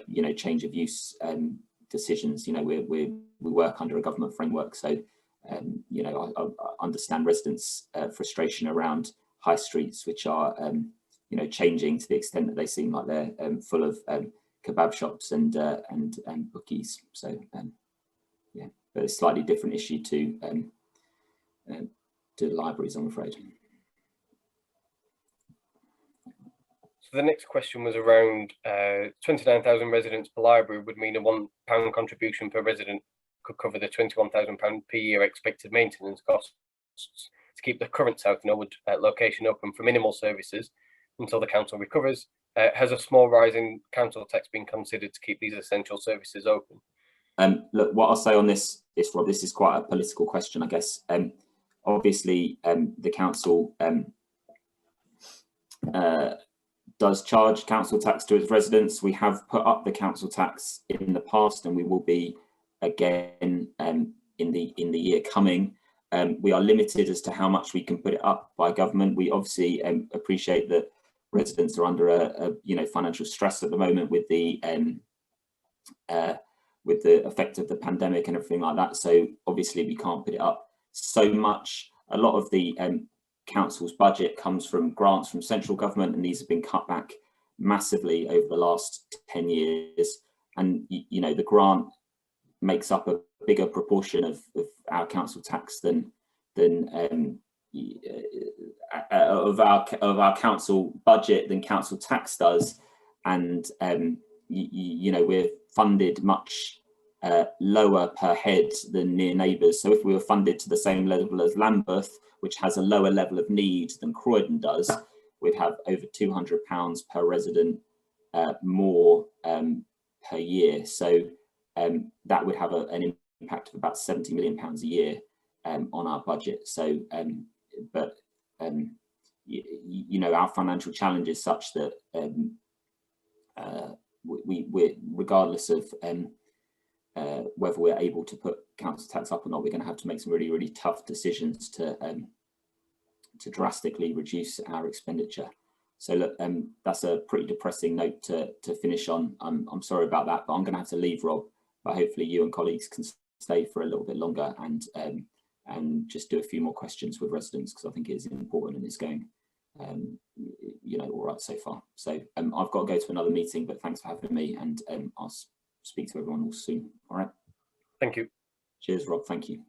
you know, change of use decisions. You know, we work under a government framework, so you know, I understand residents' frustration around high streets, which are you know, changing to the extent that they seem like they're full of kebab shops and bookies. So yeah, but it's a slightly different issue to libraries, I'm afraid. So the next question was around 29,000 residents per library would mean a £1 contribution per resident could cover the £21,000 per year expected maintenance costs to keep the current South Norwood location open for minimal services until the council recovers. Has a small rise in council tax been considered to keep these essential services open? Look, what I'll say on this is, Rob, this is quite a political question, I guess. Obviously, the council does charge council tax to its residents. We have put up the council tax in the past, and we will be again in the year coming. We are limited as to how much we can put it up by government. We obviously appreciate that residents are under a financial stress at the moment with the effect of the pandemic and everything like that. So obviously we can't put it up so much. A lot of the council's budget comes from grants from central government, and these have been cut back massively over the last 10 years. And the grant makes up a bigger proportion of our council tax than of our council budget than council tax does. And we're funded much lower per head than near neighbours. So if we were funded to the same level as Lambeth, which has a lower level of need than Croydon does, we'd have over £200 per resident more per year. So that would have an impact of about £70 million a year on our budget. So, our financial challenge is such that we're regardless of whether we're able to put council tax up or not, we're going to have to make some really, really tough decisions to drastically reduce our expenditure. So look, that's a pretty depressing note to finish on. I'm sorry about that, but I'm going to have to leave, Rob. But hopefully you and colleagues can stay for a little bit longer and just do a few more questions with residents, because I think it is important and it's going all right so far. So I've got to go to another meeting, but thanks for having me, and I'll speak to everyone all soon. All right. Thank you. Cheers, Rob. Thank you.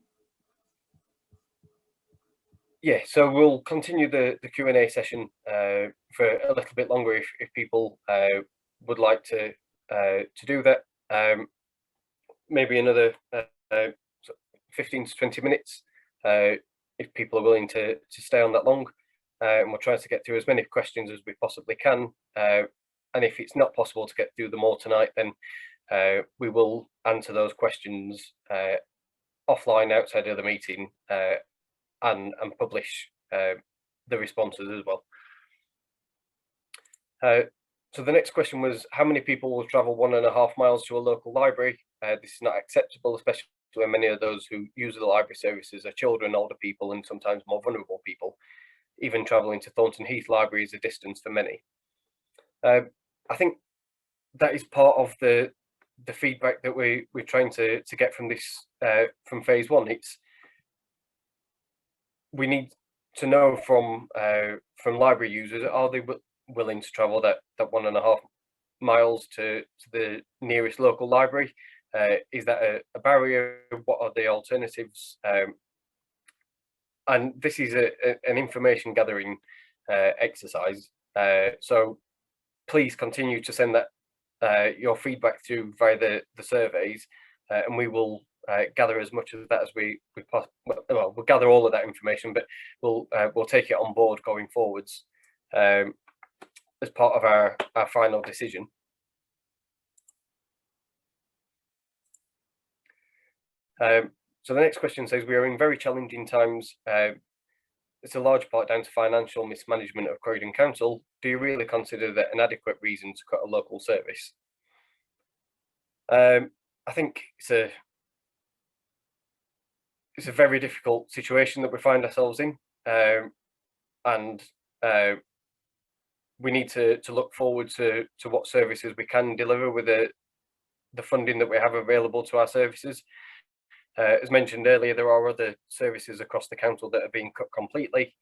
Yeah, so we'll continue the Q&A session for a little bit longer if people would like to do that. Maybe another 15 to 20 minutes if people are willing to stay on that long. And we'll try to get through as many questions as we possibly can. And if it's not possible to get through them all tonight, then we will answer those questions offline outside of the meeting and publish the responses as well. So the next question was, how many people will travel 1.5 miles to a local library? This is not acceptable, especially when many of those who use the library services are children, older people, and sometimes more vulnerable people. Even travelling to Thornton Heath Library is a distance for many. I think that is part of the feedback that we're trying to get from this from phase one. We need to know from library users, are they willing to travel that 1.5 miles to the nearest local library? Is that a barrier? What are the alternatives? And this is an information gathering exercise. So please continue to send that your feedback through via the surveys, and we will gather as much of that as we possibly. Well, we'll gather all of that information, but we'll take it on board going forwards as part of our final decision. So the next question says, we are in very challenging times. It's a large part down to financial mismanagement of Croydon Council. Do you really consider that an adequate reason to cut a local service? I think it's a very difficult situation that we find ourselves in, and we need to look forward to what services we can deliver with the funding that we have available to our services. As mentioned earlier, there are other services across the council that are being cut completely.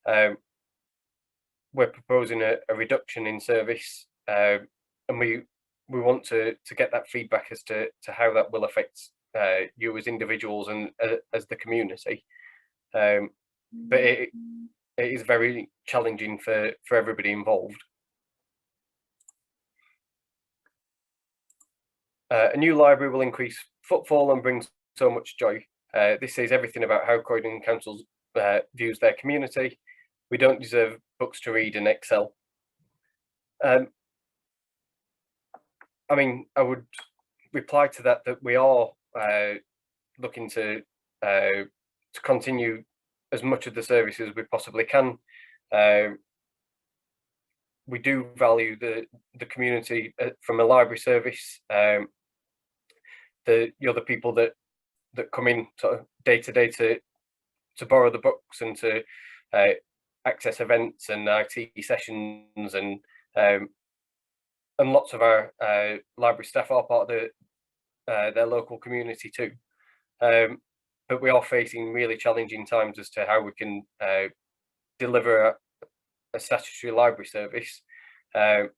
We're proposing a reduction in service, and we want to get that feedback as to how that will affect you as individuals and as the community. But it is very challenging for everybody involved. A new library will increase footfall and bring so much joy. This says everything about how Croydon Council views their community. We don't deserve books to read and excel. I mean, I would reply to that we are looking to continue as much of the services we possibly can. We do value the community from a library service. The people that come in sort of day to day to borrow the books and to access events and IT sessions, and lots of our library staff are part of their local community too. But we are facing really challenging times as to how we can deliver a statutory library service, and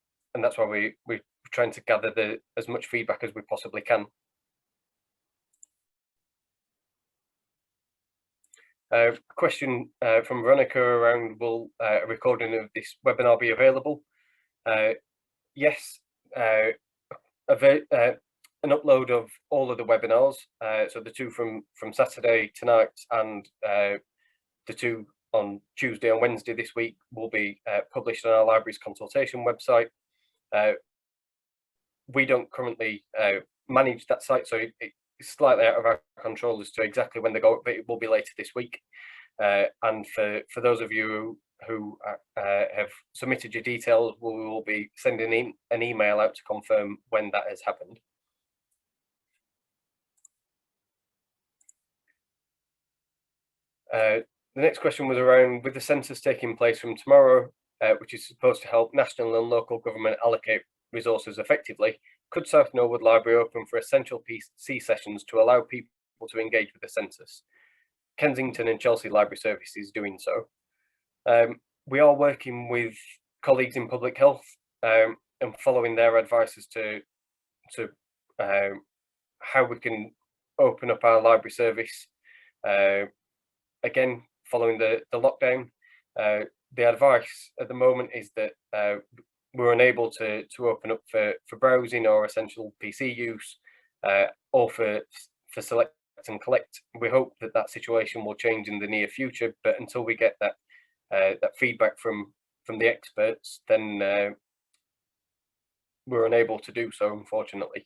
that's why we're trying to gather as much feedback as we possibly can. Question from Veronica around, will a recording of this webinar be available? Yes, an upload of all of the webinars, so the two from Saturday tonight and the two on Tuesday and Wednesday this week, will be published on our library's consultation website. We don't currently manage that site, so it's slightly out of our control as to exactly when they go up, but it will be later this week. And for those of you who have submitted your details, we will be sending an email out to confirm when that has happened. The next question was around, with the census taking place from tomorrow, which is supposed to help national and local government allocate resources effectively, could South Norwood Library open for essential PC sessions to allow people to engage with the census? Kensington and Chelsea Library Service is doing so. We are working with colleagues in public health and following their advice as to how we can open up our library service. Again, following the lockdown, the advice at the moment is that we're unable to open up for browsing or essential PC use, or for select and collect. We hope that situation will change in the near future, but until we get that feedback from the experts, then we're unable to do so, unfortunately.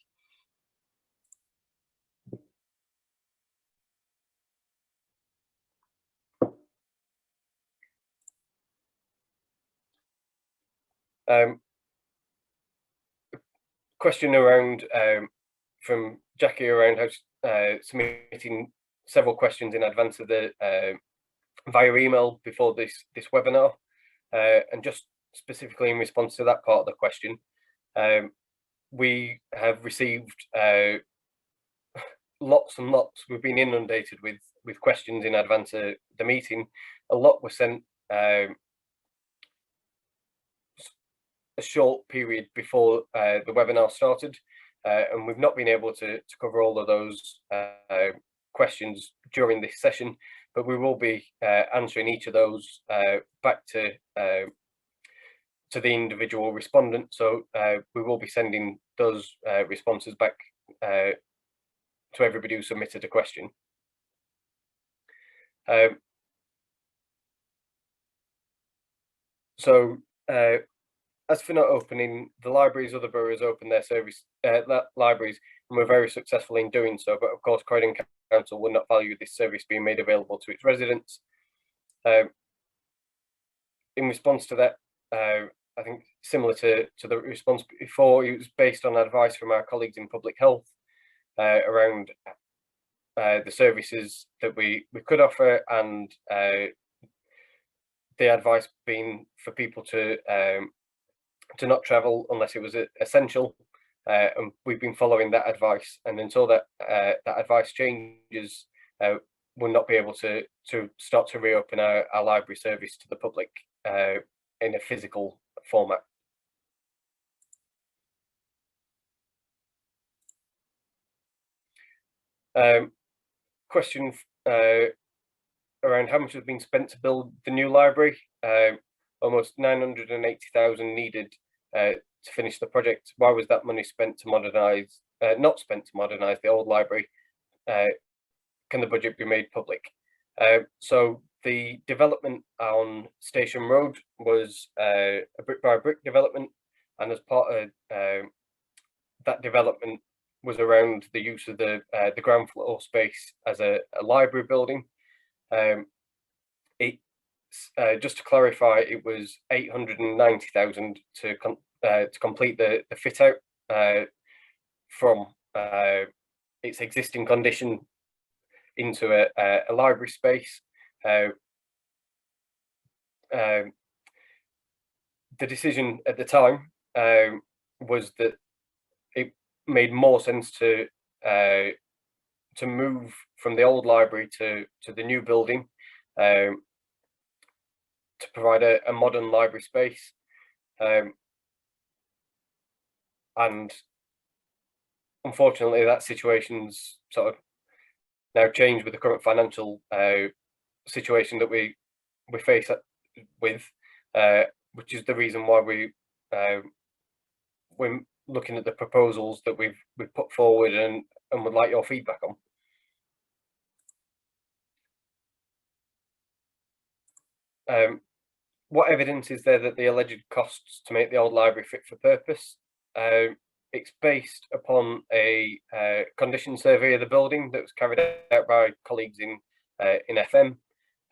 Question around from Jackie around how submitting several questions in advance of the via email before this webinar, and just specifically in response to that part of the question, we have received lots and lots. We've been inundated with questions in advance of the meeting. A lot were sent a short period before the webinar started, and we've not been able to cover all of those questions during this session, but we will be answering each of those back to the individual respondent. So we will be sending those responses back to everybody who submitted a question. As for not opening, the libraries, other boroughs open their service libraries, and we're very successful in doing so. But of course, Croydon Council will not value this service being made available to its residents. In response to that, I think similar to the response before, it was based on advice from our colleagues in public health around the services that we could offer, and the advice being for people to not travel unless it was essential, and we've been following that advice. And until that advice changes, we'll not be able to start to reopen our library service to the public in a physical format. Question around how much has been spent to build the new library. Almost 980,000 needed to finish the project. Why was that money spent to modernise, not spent to modernise the old library? Can the budget be made public? So the development on Station Road was a brick by brick development, and as part of that development was around the use of the ground floor space as a library building. Just to clarify, it was 890,000 to complete the fit out from its existing condition into a library space. the decision at the time was that it made more sense to move from the old library to the new building, to provide a modern library space, and unfortunately that situation's sort of now changed with the current financial situation that we face with, which is the reason why we're looking at the proposals that we've put forward and would like your feedback on. What evidence is there that the alleged costs to make the old library fit for purpose? It's based upon a condition survey of the building that was carried out by colleagues in FM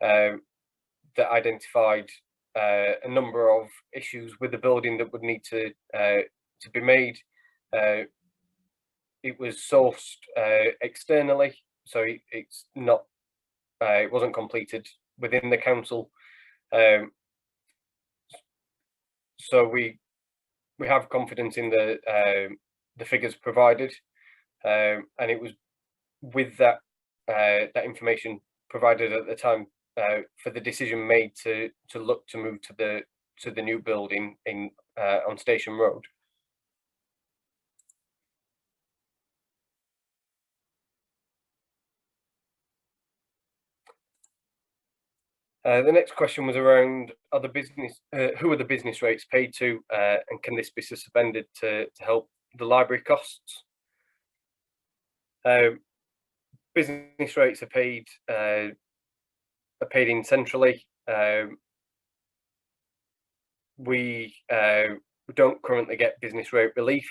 that identified a number of issues with the building that would need to be made. It was sourced externally, so it's not. It wasn't completed within the council. So we have confidence in the figures provided, and it was with that that information provided at the time for the decision made to look to move to the new building in on Station Road. The next question was around who are the business rates paid to, and can this be suspended to help the library costs? Business rates are paid in centrally. We don't currently get business rate relief.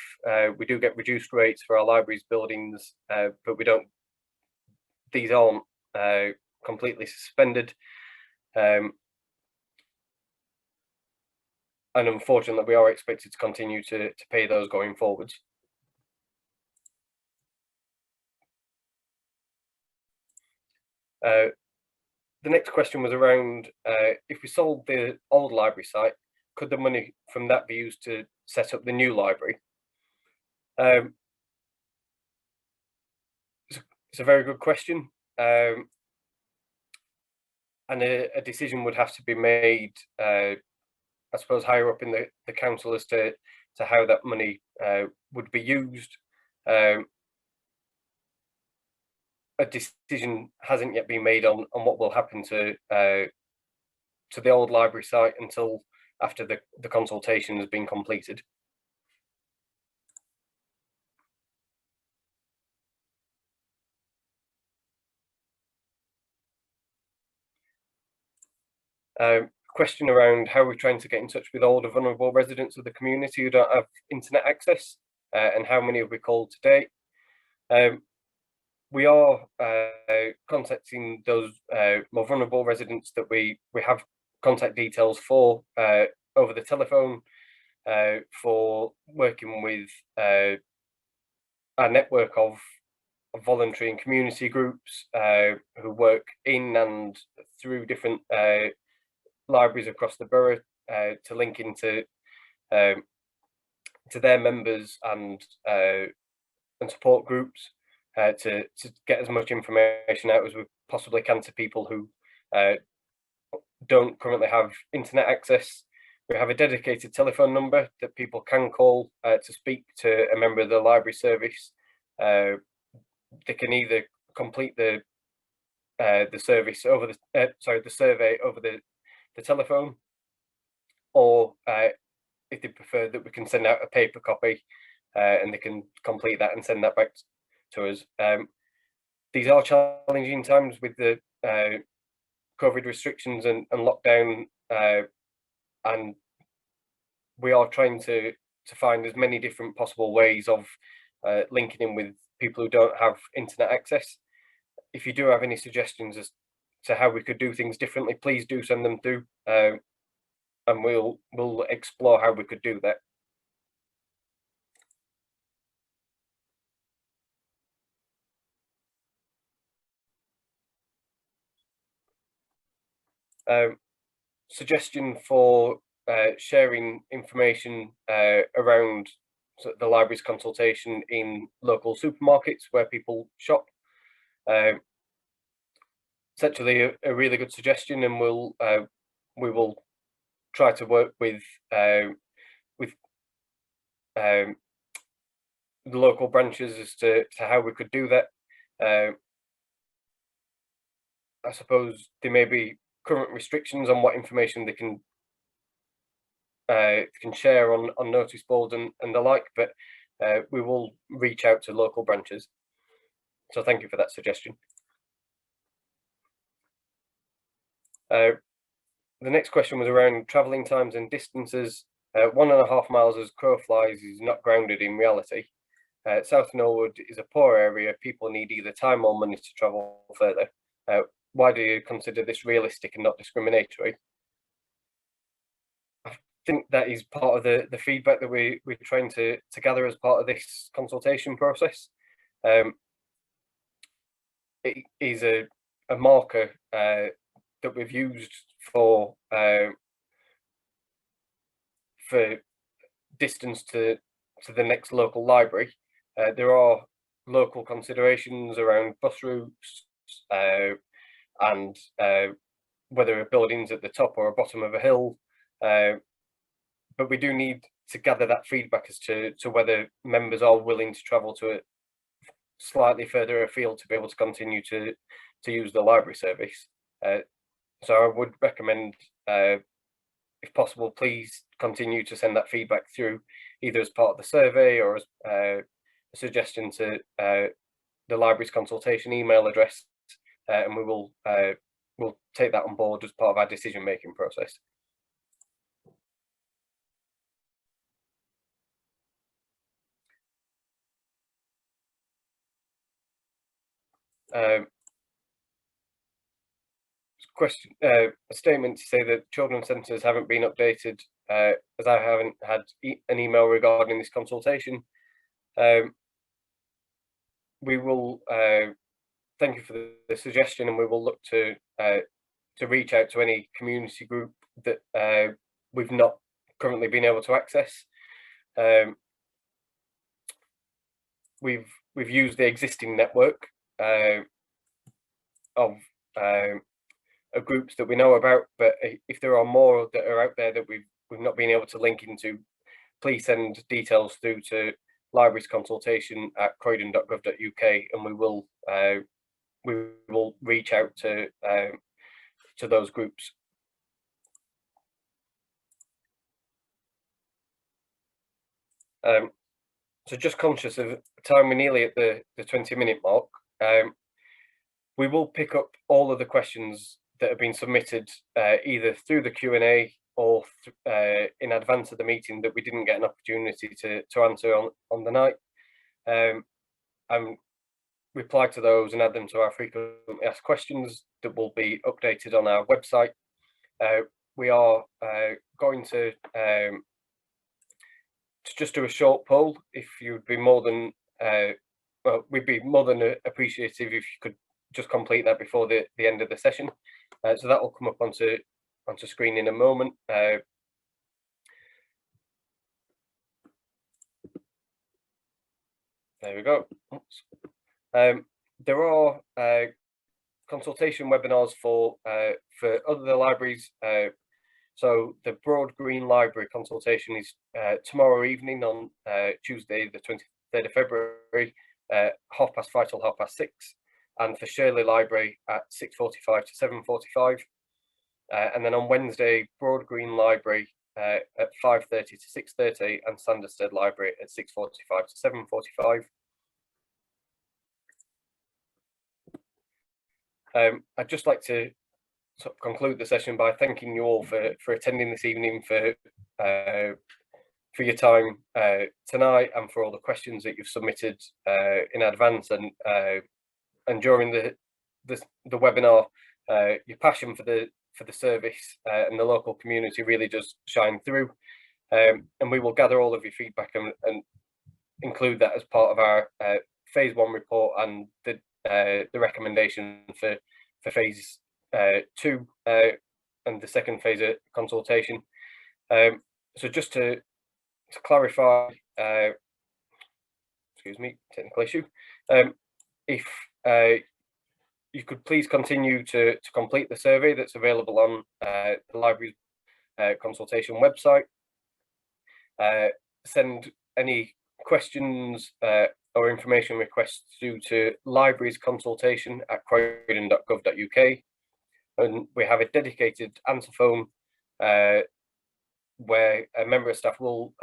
We do get reduced rates for our libraries buildings, but we don't. These aren't completely suspended. And unfortunately, we are expected to continue to pay those going forwards. The next question was around if we sold the old library site, could the money from that be used to set up the new library? It's a very good question. And a decision would have to be made, I suppose, higher up in the council as to how that money would be used. A decision hasn't yet been made on what will happen to the old library site until after the consultation has been completed. Question around how we're trying to get in touch with older vulnerable residents of the community who don't have internet access, and how many have we called to date. We are contacting those more vulnerable residents that we have contact details for over the telephone, for working with our network of voluntary and community groups who work in and through different libraries across the borough, to link into to their members and support groups, to get as much information out as we possibly can to people who don't currently have internet access. We have a dedicated telephone number that people can call to speak to a member of the library service. They can either complete the service over the the survey over the telephone, or if they prefer, that we can send out a paper copy and they can complete that and send that back to us. These are challenging times with the COVID restrictions and lockdown, and we are trying to find as many different possible ways of linking in with people who don't have internet access. If you do have any suggestions as to how we could do things differently, please do send them through, and we'll explore how we could do that. Suggestion for sharing information around the library's consultation in local supermarkets where people shop. It's actually a really good suggestion, and we will try to work with the local branches as to how we could do that. I suppose there may be current restrictions on what information they can share on notice boards and the like, but we will reach out to local branches. So thank you for that suggestion. The next question was around travelling times and distances. 1.5 miles as crow flies is not grounded in reality. South Norwood is a poor area. People need either time or money to travel further. Why do you consider this realistic and not discriminatory? I think that is part of the feedback that we're trying to gather as part of this consultation process. It is a marker that we've used for distance to the next local library. There are local considerations around bus routes and whether a building's at the top or bottom of a hill, but we do need to gather that feedback as to whether members are willing to travel to a slightly further afield to be able to continue to use the library service. So I would recommend, if possible, please continue to send that feedback through either as part of the survey or as a suggestion to the library's consultation email address, and we'll take that on board as part of our decision-making process. Question, a statement to say that children's centres haven't been updated, as I haven't had an email regarding this consultation. We will thank you for the suggestion, and we will look to reach out to any community group that we've not currently been able to access. We've used the existing network of groups that we know about, but if there are more that are out there that we've not been able to link into, please send details through to libraries consultation at croydon.gov.uk, and we will reach out to those groups. So just conscious of time, we're nearly at the 20-minute mark. We will pick up all of the questions that have been submitted either through the Q&A or in advance of the meeting that we didn't get an opportunity to answer on the night, and reply to those and add them to our frequently asked questions that will be updated on our website. We are going to just do a short poll. If you'd be more than well, we'd be more than appreciative if you could just complete that before the end of the session. So that will come up onto screen in a moment. There we go. There are consultation webinars for other libraries. So the Broad Green Library consultation is tomorrow evening on Tuesday, the 23rd of February, 5:30 till 6:30. And for Shirley Library at 6:45 to 7:45, and then on Wednesday, Broad Green Library at 5:30 to 6:30, and Sanderstead Library at 6:45 to 7:45. I'd just like to sort of conclude the session by thanking you all for attending this evening, for your time tonight, and for all the questions that you've submitted in advance and during the webinar. Your passion for the service and the local community really does shine through, and we will gather all of your feedback and include that as part of our phase 1 report and the recommendation for phase 2 and the second phase of consultation. So just to clarify, excuse me, technical issue. If you could please continue to complete the survey that's available on the library's consultation website. Send any questions or information requests due to librariesconsultation@croydon.gov.uk, and we have a dedicated answer phone where a member of staff will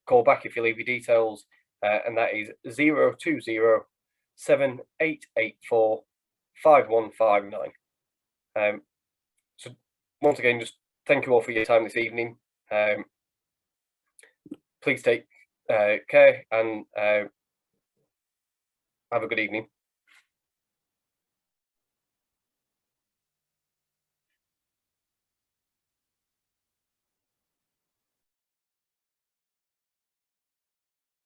call back if you leave your details, and that is 020 7884 5159. So once again, just thank you all for your time this evening. Please take care and have a good evening.